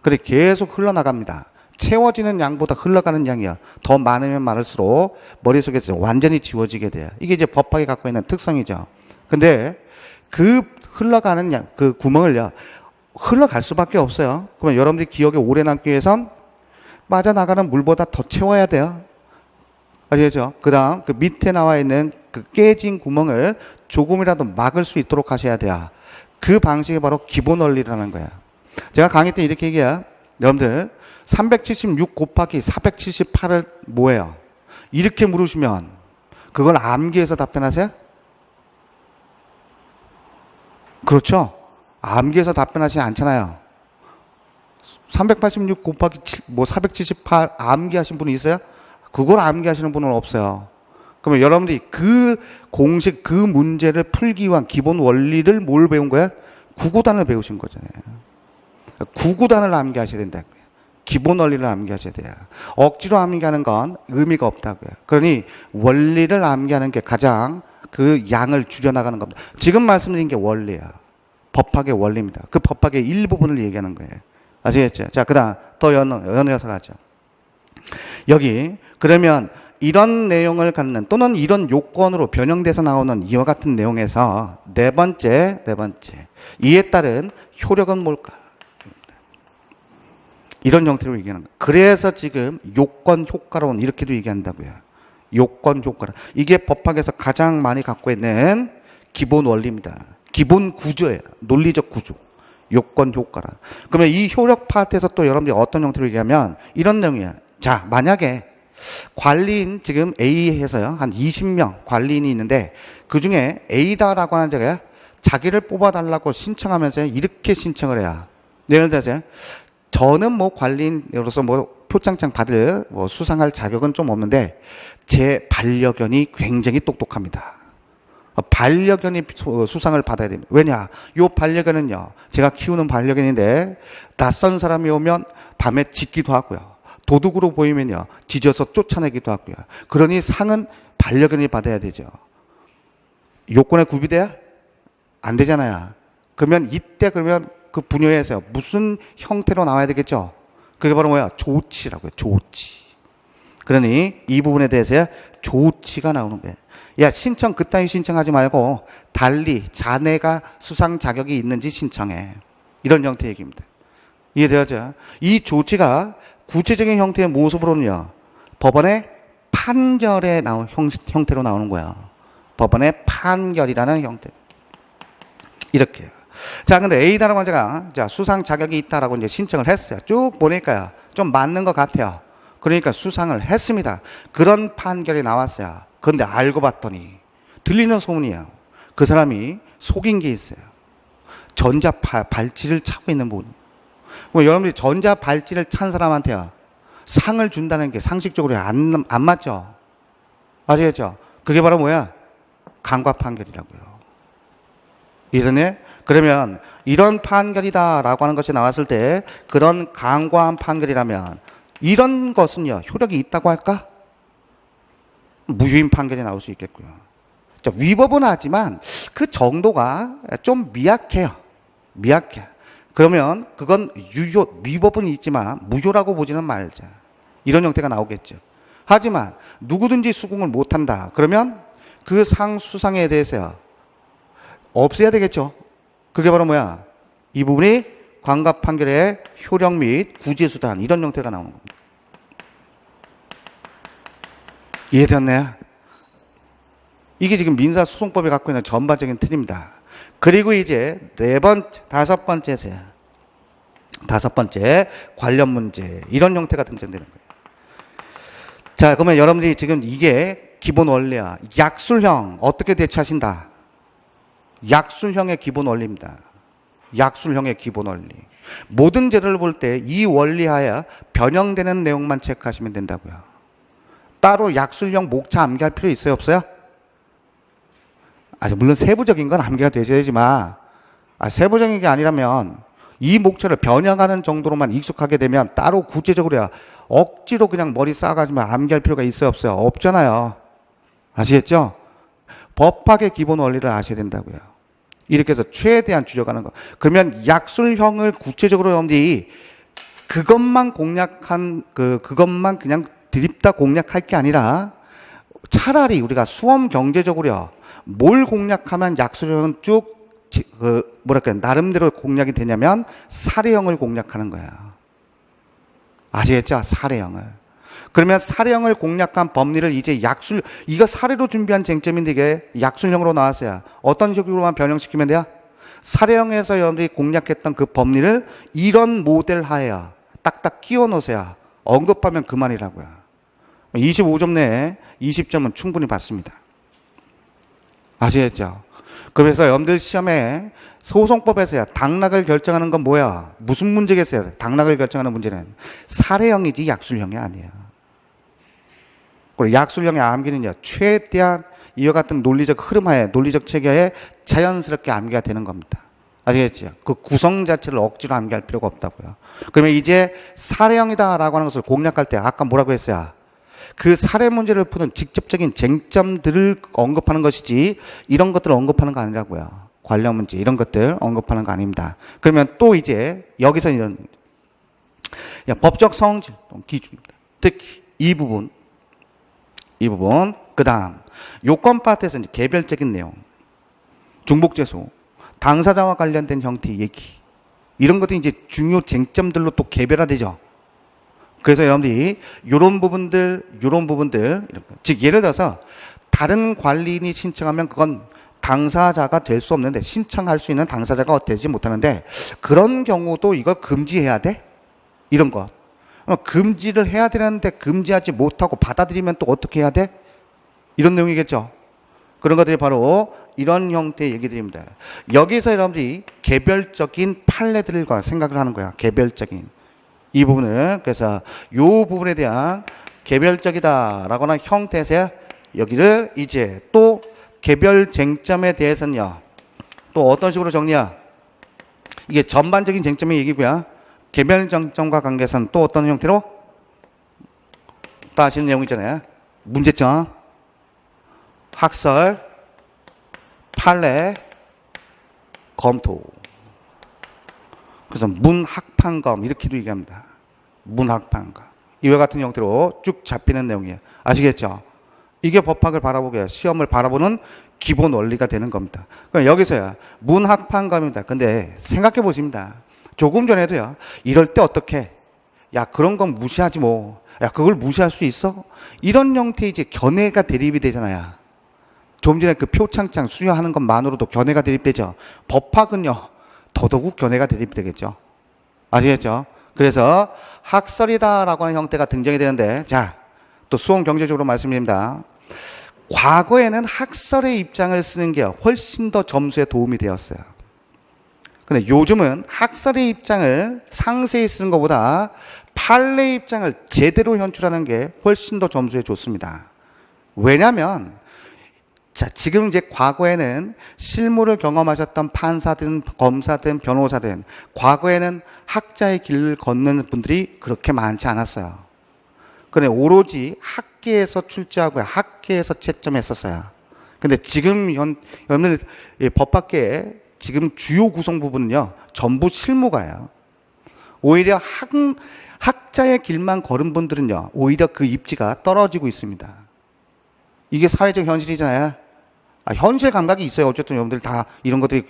그래 계속 흘러나갑니다. 채워지는 양보다 흘러가는 양이요, 더 많으면 많을수록 머릿속에서 완전히 지워지게 돼요. 이게 이제 법학이 갖고 있는 특성이죠. 근데 그 흘러가는 양, 그 구멍을요, 흘러갈 수밖에 없어요. 그러면 여러분들이 기억에 오래 남기 위해선 빠져나가는 물보다 더 채워야 돼요. 아시겠죠? 그 다음 그 밑에 나와 있는 그 깨진 구멍을 조금이라도 막을 수 있도록 하셔야 돼요. 그 방식이 바로 기본 원리라는 거예요. 제가 강의 때 이렇게 얘기해요. 여러분들 376 곱하기 478을 뭐예요? 이렇게 물으시면 그걸 암기해서 답변하세요? 그렇죠? 암기해서 답변하시지 않잖아요. 386 곱하기 478 암기하신 분이 있어요? 그걸 암기하시는 분은 없어요. 그러면 여러분들이 그 공식, 그 문제를 풀기 위한 기본 원리를 뭘 배운 거야? 구구단을 배우신 거잖아요. 구구단을 암기하셔야 된다고요. 기본 원리를 암기하셔야 돼요. 억지로 암기하는 건 의미가 없다고요. 그러니 원리를 암기하는 게 가장 그 양을 줄여나가는 겁니다. 지금 말씀드린 게 원리예요. 법학의 원리입니다. 그 법학의 일부분을 얘기하는 거예요. 아시겠죠? 자, 그 다음 더 연이어서 가죠. 여기 그러면 이런 내용을 갖는 또는 이런 요건으로 변형돼서 나오는 이와 같은 내용에서 네 번째 이에 따른 효력은 뭘까? 이런 형태로 얘기하는 거예요. 그래서 지금 요건 효과론 이렇게도 얘기한다고요. 요건 효과론. 이게 법학에서 가장 많이 갖고 있는 기본 원리입니다. 기본 구조예요. 논리적 구조. 요건 효과론. 그러면 이 효력 파트에서 또 여러분들이 어떤 형태로 얘기하면 이런 내용이에요. 자, 만약에 관리인 지금 A에서요, 한 20명 관리인이 있는데 그 중에 A다라고 하는 자가 자기를 뽑아달라고 신청하면서 이렇게 신청을 해요. 예를 들어서 저는 뭐 관리인으로서 뭐 표창장 받을 뭐 수상할 자격은 좀 없는데 제 반려견이 굉장히 똑똑합니다. 반려견이 수상을 받아야 됩니다. 왜냐? 요 반려견은요, 제가 키우는 반려견인데 낯선 사람이 오면 밤에 짖기도 하고요. 도둑으로 보이면요, 짖어서 쫓아내기도 하고요. 그러니 상은 반려견이 받아야 되죠. 요건에 구비돼야 안 되잖아요. 그러면 이때 그러면 그 분야에서 무슨 형태로 나와야 되겠죠? 그게 바로 뭐야? 조치라고요. 조치. 그러니 이 부분에 대해서 조치가 나오는 거예요. 야, 신청 그따위 신청하지 말고 달리 자네가 수상 자격이 있는지 신청해. 이런 형태의 얘기입니다. 이해되었죠? 이 조치가 구체적인 형태의 모습으로는요, 법원의 판결에 나온 형태로 나오는 거야. 법원의 판결이라는 형태. 이렇게요. 자, 근데 A다라고 하는 자가 자, 수상 자격이 있다라고 이제 신청을 했어요. 쭉 보니까요, 좀 맞는 것 같아요. 그러니까 수상을 했습니다. 그런 판결이 나왔어요. 그런데 알고 봤더니 들리는 소문이에요. 그 사람이 속인 게 있어요. 전자 발찌를 차고 있는 분. 여러분들이 전자 발찌를 찬 사람한테요, 상을 준다는 게 상식적으로 안 맞죠? 아시겠죠? 그게 바로 뭐야? 강과 판결이라고요. 이해되네? 그러면 이런 판결이다라고 하는 것이 나왔을 때 그런 강과한 판결이라면 이런 것은요, 효력이 있다고 할까? 무효인 판결이 나올 수 있겠고요. 자, 위법은 하지만 그 정도가 좀 미약해요. 미약해. 그러면 그건 위법은 있지만 무효라고 보지는 말자. 이런 형태가 나오겠죠. 하지만 누구든지 수긍을 못한다. 그러면 그 수상에 대해서 없애야 되겠죠. 그게 바로 뭐야? 이 부분이 관과 판결의 효력 및 구제수단, 이런 형태가 나오는 겁니다. 이해되었나요? 이게 지금 민사소송법이 갖고 있는 전반적인 틀입니다. 그리고 이제 다섯 번째 관련 문제, 이런 형태가 등장되는 거예요. 자, 그러면 여러분들이 지금 이게 기본 원리야. 약술형 어떻게 대처하신다? 약술형의 기본 원리입니다. 약술형의 기본 원리. 모든 재료를 볼 때 이 원리하에 변형되는 내용만 체크하시면 된다고요. 따로 약술형 목차 암기할 필요 있어요, 없어요? 물론 세부적인 건 암기가 되셔야지만 세부적인 게 아니라면 이 목차를 변형하는 정도로만 익숙하게 되면 따로 구체적으로 억지로 그냥 머리 쌓아가지고 암기할 필요가 있어요, 없어요? 없잖아요. 아시겠죠? 법학의 기본 원리를 아셔야 된다고요. 이렇게 해서 최대한 줄여가는 거. 그러면 약술형을 구체적으로 여러분들이 그것만 그것만 그냥 드립다 공략할 게 아니라 차라리 우리가 수험 경제적으로 뭘 공략하면 약술형은 쭉 나름대로 공략이 되냐면 사례형을 공략하는 거야. 아시겠죠? 사례형을. 그러면 사례형을 공략한 법리를 이제 이거 사례로 준비한 쟁점인데 이게 약술형으로 나왔어요. 어떤 식으로만 변형시키면 돼요? 사례형에서 여러분들이 공략했던 그 법리를 이런 모델 하에 딱딱 끼워 놓으세요. 언급하면 그만이라고요. 25점 내에 20점은 충분히 받습니다. 아시겠죠? 그래서 여러분들 시험에 소송법에서야 당락을 결정하는 건 뭐야? 무슨 문제겠어요? 당락을 결정하는 문제는 사례형이지 약술형이 아니에요. 그리고 약술형의 암기는요, 최대한 이와 같은 논리적 흐름하에, 논리적 체계하에 자연스럽게 암기가 되는 겁니다. 아시겠죠? 그 구성 자체를 억지로 암기할 필요가 없다고요. 그러면 이제 사례형이다라고 하는 것을 공략할 때 아까 뭐라고 했어요? 그 사례 문제를 푸는 직접적인 쟁점들을 언급하는 것이지 이런 것들을 언급하는 거 아니라고요. 관련 문제 이런 것들 언급하는 거 아닙니다. 그러면 또 이제 여기서 이런 법적 성질 기준입니다. 특히 이 부분 그 다음 요건 파트에서 이제 개별적인 내용, 중복재소, 당사자와 관련된 형태의 얘기 이런 것들이 이제 중요 쟁점들로 또 개별화되죠. 그래서 여러분들이 이런 부분들 즉 예를 들어서 다른 관리인이 신청하면 그건 당사자가 될 수 없는데 신청할 수 있는 당사자가 되지 못하는데 그런 경우도 이걸 금지해야 돼? 이런 거 금지를 해야 되는데 금지하지 못하고 받아들이면 또 어떻게 해야 돼? 이런 내용이겠죠. 그런 것들이 바로 이런 형태의 얘기들입니다. 여기서 여러분들이 개별적인 판례들과 생각을 하는 거야. 개별적인 이 부분을. 그래서 이 부분에 대한 개별적이다라고 하는 형태에서 여기를 이제 또 개별 쟁점에 대해서는요, 또 어떤 식으로 정리야? 이게 전반적인 쟁점의 얘기고요. 개별 쟁점과 관계에서는 또 어떤 형태로? 또 아시는 내용 있잖아요. 문제점, 학설, 판례, 검토. 그래서 문학판검 이렇게도 얘기합니다. 문학판검. 이와 같은 형태로 쭉 잡히는 내용이에요. 아시겠죠? 이게 법학을 바라보고 시험을 바라보는 기본 원리가 되는 겁니다. 그럼 여기서야 문학판검입니다. 근데 생각해 보십니다. 조금 전에도요. 이럴 때 어떻게? 야, 그런 건 무시하지 뭐. 야, 그걸 무시할 수 있어? 이런 형태의 이제 견해가 대립이 되잖아요. 좀 전에 그 표창장 수여하는 것만으로도 견해가 대립되죠. 법학은요. 더더욱 견해가 대립되겠죠. 아시겠죠? 그래서 학설이다라고 하는 형태가 등장이 되는데, 자, 또 수험 경제적으로 말씀드립니다. 과거에는 학설의 입장을 쓰는 게 훨씬 더 점수에 도움이 되었어요. 근데 요즘은 학설의 입장을 상세히 쓰는 것보다 판례의 입장을 제대로 현출하는 게 훨씬 더 점수에 좋습니다. 왜냐하면 자, 지금 이제 과거에는 실무를 경험하셨던 판사든 검사든 변호사든 과거에는 학자의 길을 걷는 분들이 그렇게 많지 않았어요. 그런데 오로지 학계에서 출제하고 학계에서 채점했었어요. 근데 지금 여러분들 법학계의 지금 주요 구성 부분은요, 전부 실무가예요. 오히려 학자의 길만 걸은 분들은요, 오히려 그 입지가 떨어지고 있습니다. 이게 사회적 현실이잖아요. 현실 감각이 있어요. 어쨌든 여러분들 다 이런 것들이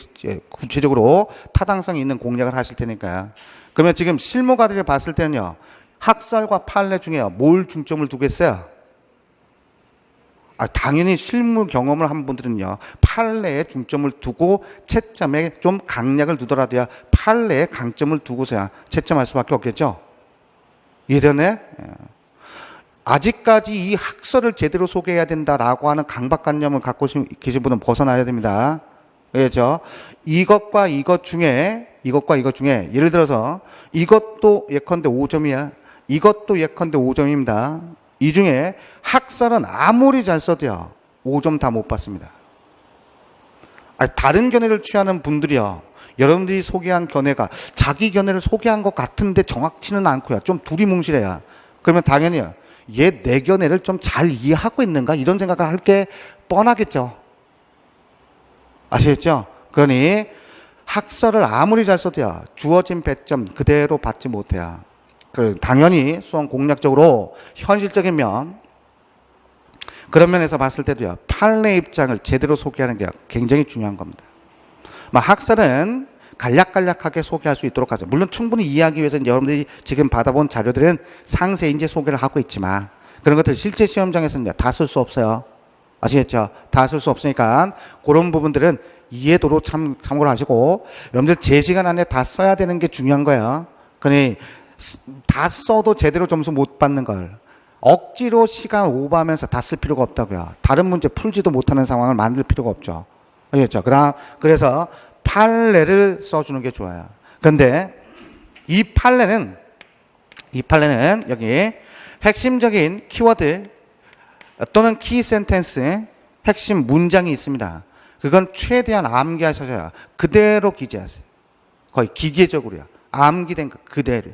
구체적으로 타당성이 있는 공략을 하실 테니까요. 그러면 지금 실무가들이 봤을 때는요, 학설과 판례 중에 뭘 중점을 두겠어요? 당연히 실무 경험을 한 분들은요, 판례에 중점을 두고 채점에 좀 강약을 두더라도야 판례에 강점을 두고서야 채점할 수밖에 없겠죠. 이해되네? 아직까지 이 학설을 제대로 소개해야 된다라고 하는 강박관념을 갖고 계신 분은 벗어나야 됩니다. 그렇죠? 이것과 이것 중에 예를 들어서 이것도 예컨대 5점이야. 이것도 예컨대 5점입니다. 이 중에 학설은 아무리 잘 써도요 5점 다 못 받습니다. 아니, 다른 견해를 취하는 분들이요, 여러분들이 소개한 견해가 자기 견해를 소개한 것 같은데 정확치는 않고요, 좀 두리뭉실해요. 그러면 당연히요, 얘 내 견해를 좀 잘 이해하고 있는가 이런 생각을 할 게 뻔하겠죠. 아시겠죠? 그러니 학설을 아무리 잘 써도요 주어진 배점 그대로 받지 못해요. 당연히 수험 공략적으로 현실적인 면, 그런 면에서 봤을 때도요 판례 입장을 제대로 소개하는 게 굉장히 중요한 겁니다. 학설은 간략간략하게 소개할 수 있도록 하죠. 물론 충분히 이해하기 위해서 여러분들이 지금 받아본 자료들은 상세히 이제 소개를 하고 있지만 그런 것들 실제 시험장에서는 다 쓸 수 없어요. 아시겠죠? 다 쓸 수 없으니까 그런 부분들은 이해도로 참고를 하시고, 여러분들 제 시간 안에 다 써야 되는 게 중요한 거예요. 그러니 다 써도 제대로 점수 못 받는 걸 억지로 시간 오버하면서 다 쓸 필요가 없다고요. 다른 문제 풀지도 못하는 상황을 만들 필요가 없죠. 아시겠죠? 그래서 판례를 써주는 게 좋아요. 그런데 이 판례는 여기 핵심적인 키워드 또는 키 센텐스, 핵심 문장이 있습니다. 그건 최대한 암기하셔야 그대로 기재하세요. 거의 기계적으로요. 암기된 거 그대로.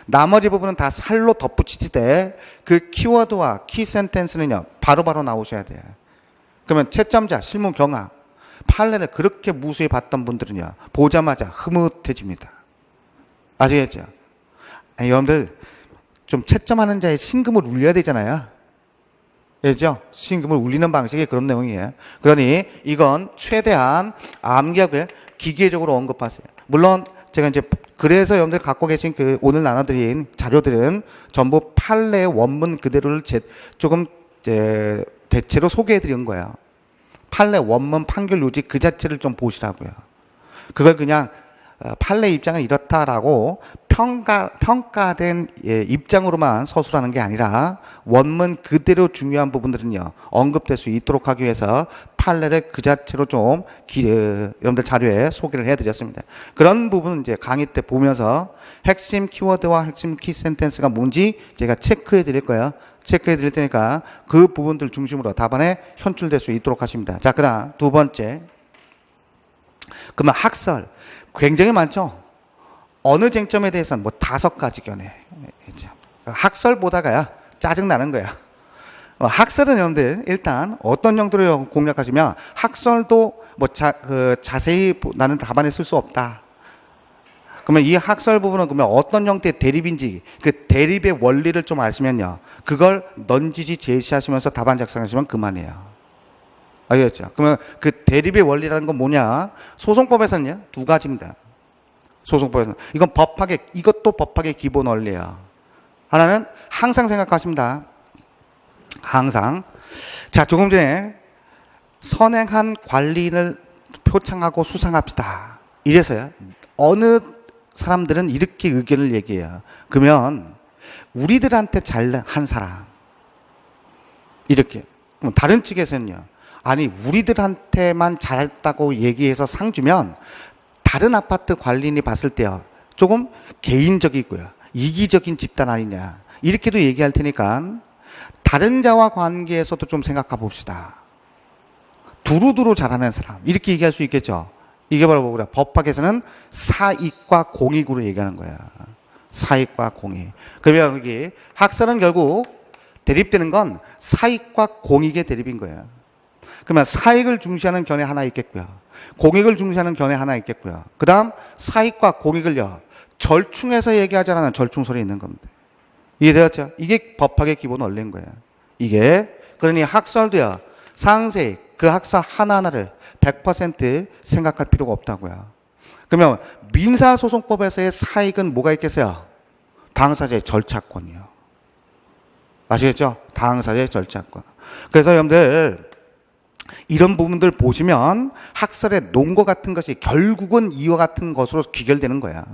나머지 부분은 다 살로 덧붙이되 그 키워드와 키 센텐스는요 바로바로 나오셔야 돼요. 그러면 채점자, 실무 경험, 판례를 그렇게 무수히 봤던 분들은요 보자마자 흐뭇해집니다. 아시겠죠? 아니, 여러분들 좀 채점하는 자의 신금을 울려야 되잖아요. 그렇죠? 신금을 울리는 방식이 그런 내용이에요. 그러니 이건 최대한 암기하고 기계적으로 언급하세요. 물론 제가 이제 그래서 여러분들 갖고 계신 그 오늘 나눠드린 자료들은 전부 판례의 원문 그대로를 조금 대체로 소개해드린 거예요. 판례 원문 판결 요지 그 자체를 좀 보시라고요. 그걸 그냥 판례 입장은 이렇다라고 평가된 입장으로만 서술하는 게 아니라 원문 그대로 중요한 부분들은요 언급될 수 있도록 하기 위해서 판례를 그 자체로 좀 여러분들 자료에 소개를 해드렸습니다. 그런 부분은 이제 강의 때 보면서 핵심 키워드와 핵심 키 센텐스가 뭔지 제가 체크해 드릴 거예요. 체크해 드릴 테니까 그 부분들 중심으로 답안에 현출될 수 있도록 하십니다. 자, 그다음 두 번째, 그러면 학설 굉장히 많죠. 어느 쟁점에 대해서는 뭐 5가지 견해. 학설 보다가야 짜증나는 거야. 학설은 여러분들 일단 어떤 정도로 공략하시면, 학설도 뭐 자세히 나는 답안에 쓸 수 없다. 그러면 이 학설 부분은 그러면 어떤 형태의 대립인지 그 대립의 원리를 좀 아시면요 그걸 넌지시 제시하시면서 답안 작성하시면 그만이에요. 알겠죠? 그러면 그 대립의 원리라는 건 뭐냐? 소송법에서는요 2가지입니다. 소송법에서는 이것도 법학의 기본 원리예요. 하나는 항상 생각하십니다. 항상. 자, 조금 전에 선행한 관리인을 표창하고 수상합시다. 이래서요 어느 사람들은 이렇게 의견을 얘기해요. 그러면 우리들한테 잘한 사람, 이렇게. 그럼 다른 측에서는요, 아니 우리들한테만 잘했다고 얘기해서 상 주면 다른 아파트 관리인이 봤을 때요 조금 개인적이고요 이기적인 집단 아니냐, 이렇게도 얘기할 테니까 다른 자와 관계에서도 좀 생각해 봅시다. 두루두루 잘하는 사람, 이렇게 얘기할 수 있겠죠. 이게 바로 뭐라, 법학에서는 사익과 공익으로 얘기하는 거야. 사익과 공익. 그러면 여기 학설은 결국 대립되는 건 사익과 공익의 대립인 거예요. 그러면 사익을 중시하는 견해 하나 있겠고요, 공익을 중시하는 견해 하나 있겠고요, 그 다음 사익과 공익을요 절충해서 얘기하자라는 절충설이 있는 겁니다. 이해되었죠? 이게 법학의 기본 원리인 거예요. 이게. 그러니 학설도요 상세히 그 학설 하나하나를 100% 생각할 필요가 없다고요. 그러면 민사소송법에서의 사익은 뭐가 있겠어요? 당사자의 절차권이요. 아시겠죠? 당사자의 절차권. 그래서 여러분들 이런 부분들 보시면 학설의 논거 같은 것이 결국은 이와 같은 것으로 귀결되는 거야.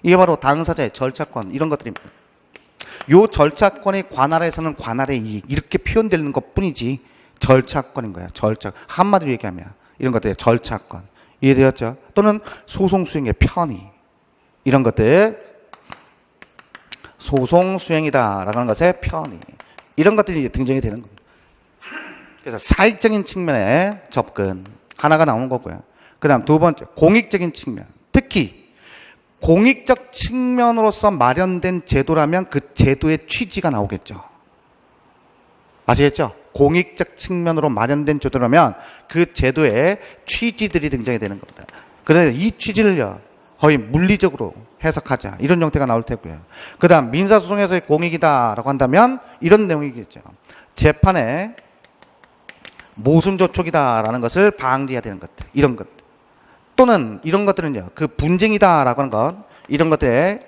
이게 바로 당사자의 절차권, 이런 것들입니다. 요 절차권의 관할에서는 관할의 이익, 이렇게 표현되는 것 뿐이지 절차권인 거야. 절차. 한마디로 얘기하면 이런 것들이 절차권. 이해되었죠? 또는 소송 수행의 편의. 이런 것들. 소송 수행이다라는 것의 편의. 이런 것들이 이제 등장이 되는 겁니다. 그래서 사익적인 측면의 접근. 하나가 나오는 거고요. 그 다음 두 번째, 공익적인 측면. 특히 공익적 측면으로서 마련된 제도라면 그 제도의 취지가 나오겠죠. 아시겠죠? 공익적 측면으로 마련된 제도라면 그 제도의 취지들이 등장이 되는 겁니다. 그래서 이 취지를요, 거의 물리적으로 해석하자. 이런 형태가 나올 테고요. 그 다음 민사소송에서의 공익이다라고 한다면 이런 내용이겠죠. 재판에 모순조촉이다라는 것을 방지해야 되는 것들. 이런 것들. 또는 이런 것들은요, 그 분쟁이다라고 하는 것, 이런 것들의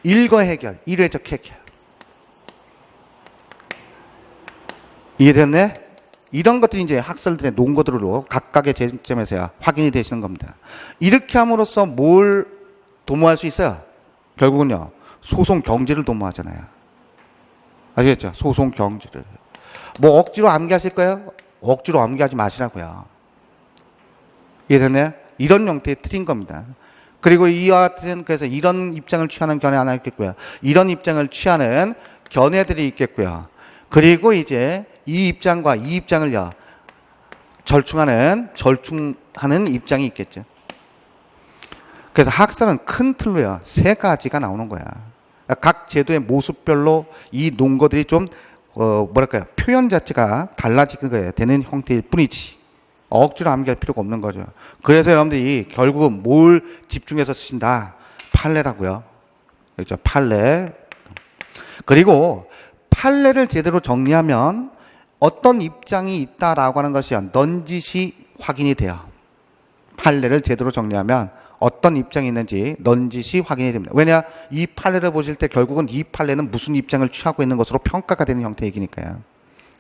일거 해결, 일회적 해결. 이해됐네? 이런 것들이 이제 학설들의 논거들로 각각의 제점에서야 확인이 되시는 겁니다. 이렇게 함으로써 뭘 도모할 수 있어요? 결국은요, 소송 경지를 도모하잖아요. 아시겠죠? 소송 경지를. 뭐 억지로 암기하실 거예요? 억지로 암기하지 마시라고요. 이해됐네? 이런 형태의 틀인 겁니다. 그리고 이와 같은, 그래서 이런 입장을 취하는 견해 하나 있겠고요. 이런 입장을 취하는 견해들이 있겠고요. 그리고 이제 이 입장과 이 입장을요, 절충하는 입장이 있겠죠. 그래서 학설은 큰 틀로요, 세 가지가 나오는 거야. 각 제도의 모습별로 이 논거들이 좀, 뭐랄까요, 표현 자체가 달라지게 되는 형태일 뿐이지. 억지로 암기할 필요가 없는 거죠. 그래서 여러분들이 결국은 뭘 집중해서 쓰신다? 판례라고요. 그렇죠? 판례. 그리고 판례를 제대로 정리하면 어떤 입장이 있다라고 하는 것이 넌지시 확인이 돼요. 판례를 제대로 정리하면 어떤 입장이 있는지 넌지시 확인이 됩니다. 왜냐? 이 판례를 보실 때 결국은 이 판례는 무슨 입장을 취하고 있는 것으로 평가가 되는 형태의 얘기니까요.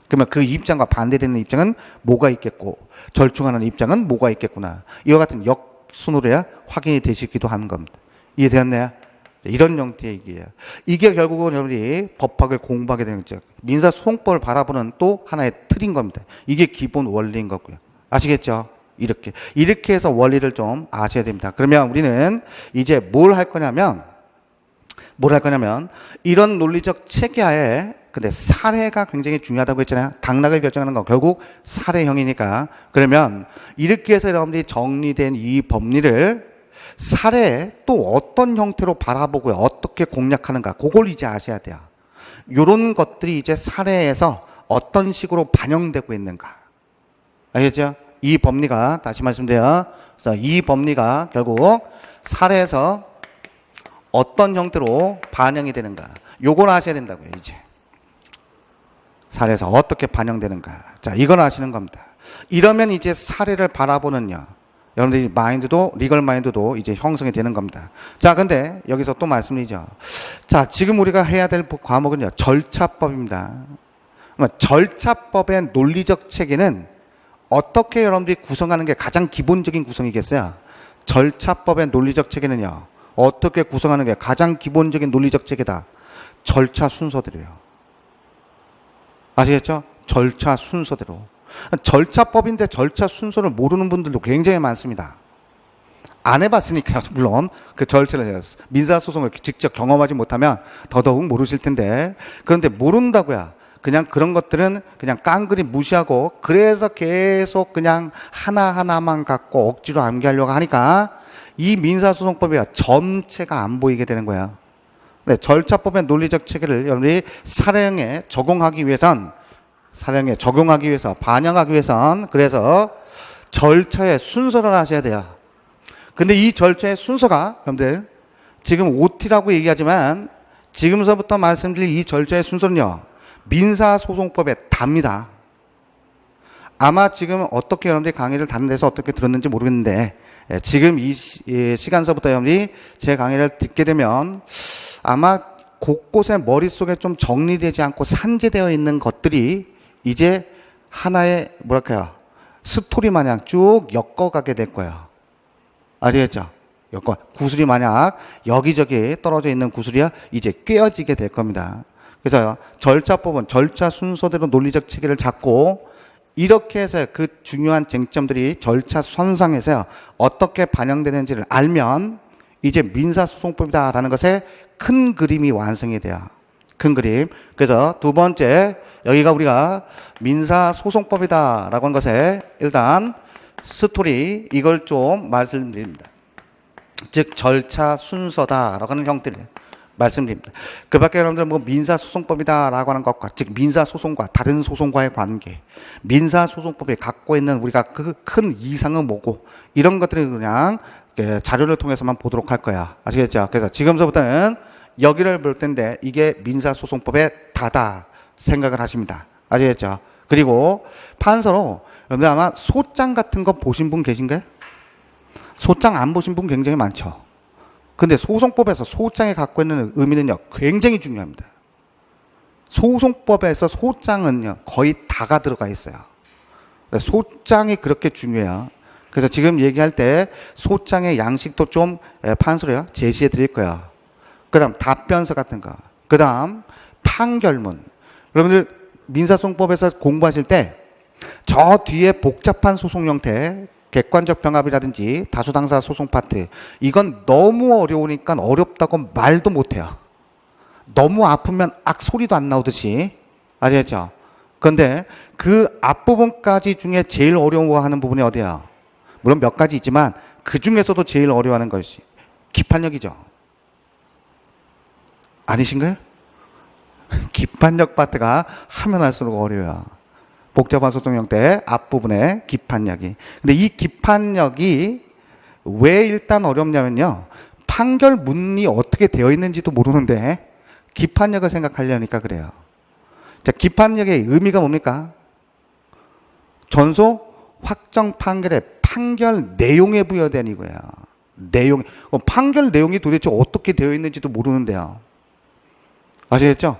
그러면 그 입장과 반대되는 입장은 뭐가 있겠고 절충하는 입장은 뭐가 있겠구나. 이와 같은 역순으로야 확인이 되시기도 하는 겁니다. 이해되었나요? 이런 형태의 얘기예요. 이게 결국은 여러분이 법학을 공부하게 되는 거죠. 민사소송법을 바라보는 또 하나의 틀인 겁니다. 이게 기본 원리인 거고요. 아시겠죠? 이렇게 해서 원리를 좀 아셔야 됩니다. 그러면 우리는 이제 뭘 할 거냐면 이런 논리적 체계하에 근데 사례가 굉장히 중요하다고 했잖아요. 당락을 결정하는 건 결국 사례형이니까. 그러면 이렇게 해서 여러분들이 정리된 이 법리를 사례에 또 어떤 형태로 바라보고 어떻게 공략하는가, 그걸 이제 아셔야 돼요. 이런 것들이 이제 사례에서 어떤 식으로 반영되고 있는가. 알겠죠? 이 법리가, 다시 말씀드려요. 그래서 이 법리가 결국 사례에서 어떤 형태로 반영이 되는가. 요걸 아셔야 된다고요, 이제. 사례에서 어떻게 반영되는가. 자, 이걸 아시는 겁니다. 이러면 이제 사례를 바라보는요, 여러분들이 리걸 마인드도 이제 형성이 되는 겁니다. 자, 근데 여기서 또 말씀드리죠. 자, 지금 우리가 해야 될 과목은요, 절차법입니다. 절차법의 논리적 체계는 어떻게 여러분들이 구성하는 게 가장 기본적인 구성이겠어요? 절차법의 논리적 체계는요, 어떻게 구성하는 게 가장 기본적인 논리적 체계다? 절차 순서대로요. 아시겠죠? 절차 순서대로. 절차법인데 절차 순서를 모르는 분들도 굉장히 많습니다. 안 해봤으니까요. 물론 그 절차를 민사소송을 직접 경험하지 못하면 더더욱 모르실 텐데, 그런데 모른다고요. 그냥 그런 것들은 그냥 깡그리 무시하고 그래서 계속 그냥 하나하나만 갖고 억지로 암기하려고 하니까 이 민사소송법이 전체가 안 보이게 되는 거예요. 네, 절차법의 논리적 체계를 여러분이 사례형에 적용하기 위해선, 반영하기 위해선, 그래서 절차의 순서를 아셔야 돼요. 근데 이 절차의 순서가, 여러분들, 지금 OT라고 얘기하지만, 지금서부터 말씀드릴 이 절차의 순서는요, 민사소송법에 답니다. 아마 지금 어떻게 여러분들이 강의를 다른 데서 어떻게 들었는지 모르겠는데, 지금 이 시간서부터 여러분들이 제 강의를 듣게 되면, 아마 곳곳에 머릿속에 좀 정리되지 않고 산재되어 있는 것들이 이제 하나의 스토리 마냥 쭉 엮어가게 될 거예요. 아시겠죠? 구슬이 만약 여기저기 떨어져 있는 구슬이야 이제 꿰어지게 될 겁니다. 그래서 절차법은 절차 순서대로 논리적 체계를 잡고 이렇게 해서 그 중요한 쟁점들이 절차 선상에서 어떻게 반영되는지를 알면 이제 민사소송법이다라는 것의 큰 그림이 완성이 돼요. 큰 그림. 그래서 두 번째, 여기가 우리가 민사소송법이다라고 하는 것에 일단 스토리, 이걸 좀 말씀드립니다. 즉 절차 순서다라고 하는 형태를 말씀드립니다. 그 밖에 여러분들 뭐 민사소송법이다라고 하는 것과, 즉 민사소송과 다른 소송과의 관계, 민사소송법이 갖고 있는 우리가 그 큰 이상은 뭐고, 이런 것들을 그냥 자료를 통해서만 보도록 할 거야. 아시겠죠? 그래서 지금서부터는 여기를 볼 텐데 이게 민사소송법의 다다 생각을 하십니다. 아시겠죠? 그리고 판서로 여러분들 아마 소장 같은 거 보신 분 계신가요? 소장 안 보신 분 굉장히 많죠. 근데 소송법에서 소장이 갖고 있는 의미는요, 굉장히 중요합니다. 소송법에서 소장은요, 거의 다가 들어가 있어요. 소장이 그렇게 중요해요. 그래서 지금 얘기할 때 소장의 양식도 좀 판서로요, 제시해 드릴 거예요. 그 다음 답변서 같은 거. 그 다음 판결문. 여러분들 민사소송법에서 공부하실 때 저 뒤에 복잡한 소송 형태, 객관적 병합이라든지 다수당사 소송 파트, 이건 너무 어려우니까 어렵다고 말도 못해요. 너무 아프면 악 소리도 안 나오듯이. 아시겠죠? 그런데 그 앞부분까지 중에 제일 어려워하는 부분이 어디야? 물론 몇 가지 있지만 그 중에서도 제일 어려워하는 것이 기판력이죠. 아니신가요? 기판력 파트가 하면 할수록 어려워요. 복잡한 소송 형태 앞부분에 기판력이. 근데 이 기판력이 왜 일단 어렵냐면요, 판결문이 어떻게 되어 있는지도 모르는데 기판력을 생각하려니까 그래요. 자, 기판력의 의미가 뭡니까? 전소 확정 판결의 판결 내용에 부여된 이거예요. 내용. 판결 내용이 도대체 어떻게 되어 있는지도 모르는데요. 아시겠죠?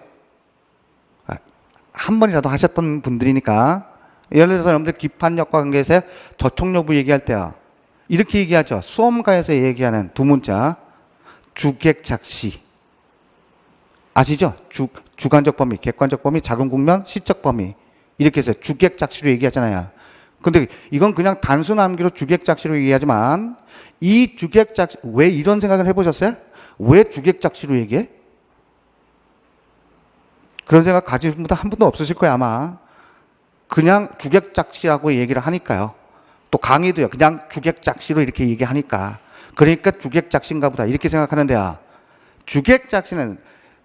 한 번이라도 하셨던 분들이니까. 예를 들어서 여러분들 기판력과 관계에서 저촉여부 얘기할 때요, 이렇게 얘기하죠. 수험가에서 얘기하는 두 문자, 주객작시. 아시죠? 주관적 범위, 객관적 범위, 작은 국면, 시적 범위. 이렇게 해서 주객작시로 얘기하잖아요. 근데 이건 그냥 단순 암기로 주객작시로 얘기하지만, 이 주객작시, 왜 이런 생각을 해보셨어요? 왜 주객작시로 얘기해? 그런 생각 가진 분도 한 분도 없으실 거예요, 아마. 그냥 주객작시라고 얘기를 하니까요. 또 강의도요, 그냥 주객작시로 이렇게 얘기하니까. 그러니까 주객작시인가 보다, 이렇게 생각하는데요. 주객작시는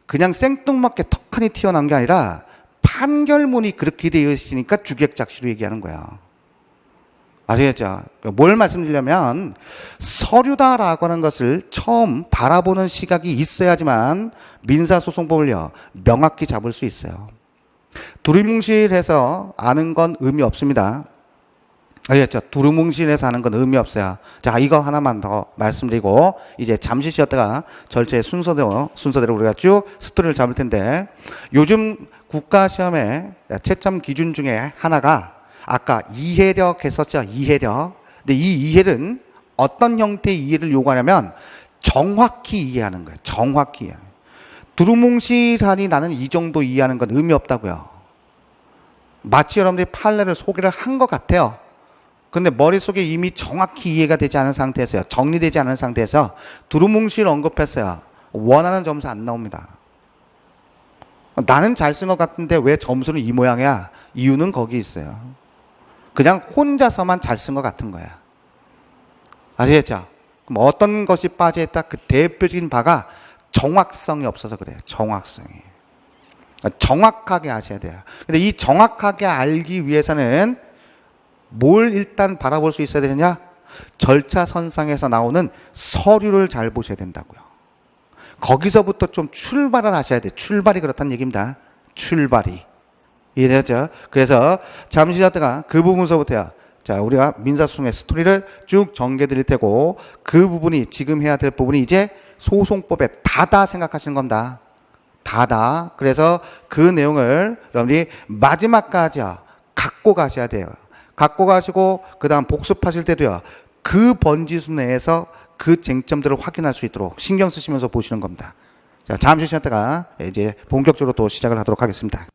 그냥 생뚱맞게 턱하니 튀어나온 게 아니라 판결문이 그렇게 되어 있으니까 주객작시로 얘기하는 거예요. 아시겠죠? 뭘 말씀드리려면, 서류다라고 하는 것을 처음 바라보는 시각이 있어야지만 민사소송법을요, 명확히 잡을 수 있어요. 두루뭉실해서 아는 건 의미 없습니다. 아시겠죠? 두루뭉실해서 아는 건 의미 없어요. 자, 이거 하나만 더 말씀드리고 이제 잠시 쉬었다가 절차의 순서대로 우리가 쭉 스토리를 잡을 텐데, 요즘 국가시험의 채점 기준 중에 하나가 아까 이해력 했었죠. 이해력. 근데 이 이해는 어떤 형태의 이해를 요구하냐면 정확히 이해하는 거예요. 정확히 이해하는 거예요. 두루뭉실하니 나는 이 정도 이해하는 건 의미 없다고요. 마치 여러분들이 판례를 소개를 한 것 같아요. 근데 머릿속에 이미 정확히 이해가 되지 않은 상태에서요, 정리되지 않은 상태에서 두루뭉실 언급했어요, 원하는 점수 안 나옵니다. 나는 잘 쓴 것 같은데 왜 점수는 이 모양이야? 이유는 거기 있어요. 그냥 혼자서만 잘 쓴 것 같은 거야. 아시겠죠? 그럼 어떤 것이 빠져있다? 그 대표적인 바가 정확성이 없어서 그래요. 정확성이. 정확하게 아셔야 돼요. 근데 이 정확하게 알기 위해서는 뭘 일단 바라볼 수 있어야 되느냐? 절차선상에서 나오는 서류를 잘 보셔야 된다고요. 거기서부터 좀 출발을 하셔야 돼요. 출발이 그렇다는 얘기입니다. 출발이. 이해되죠? 그래서 잠시 쉬었다가 그 부분서부터요, 자, 우리가 민사소송의 스토리를 쭉 전개해 드릴 테고, 그 부분이 지금 해야 될 부분이 이제 소송법의 다다 생각하시는 겁니다. 다다. 그래서 그 내용을 여러분이 마지막까지요, 갖고 가셔야 돼요. 갖고 가시고 그 다음 복습하실 때도요, 그 번지수 내에서 그 쟁점들을 확인할 수 있도록 신경 쓰시면서 보시는 겁니다. 자, 잠시 쉬었다가 이제 본격적으로 또 시작을 하도록 하겠습니다.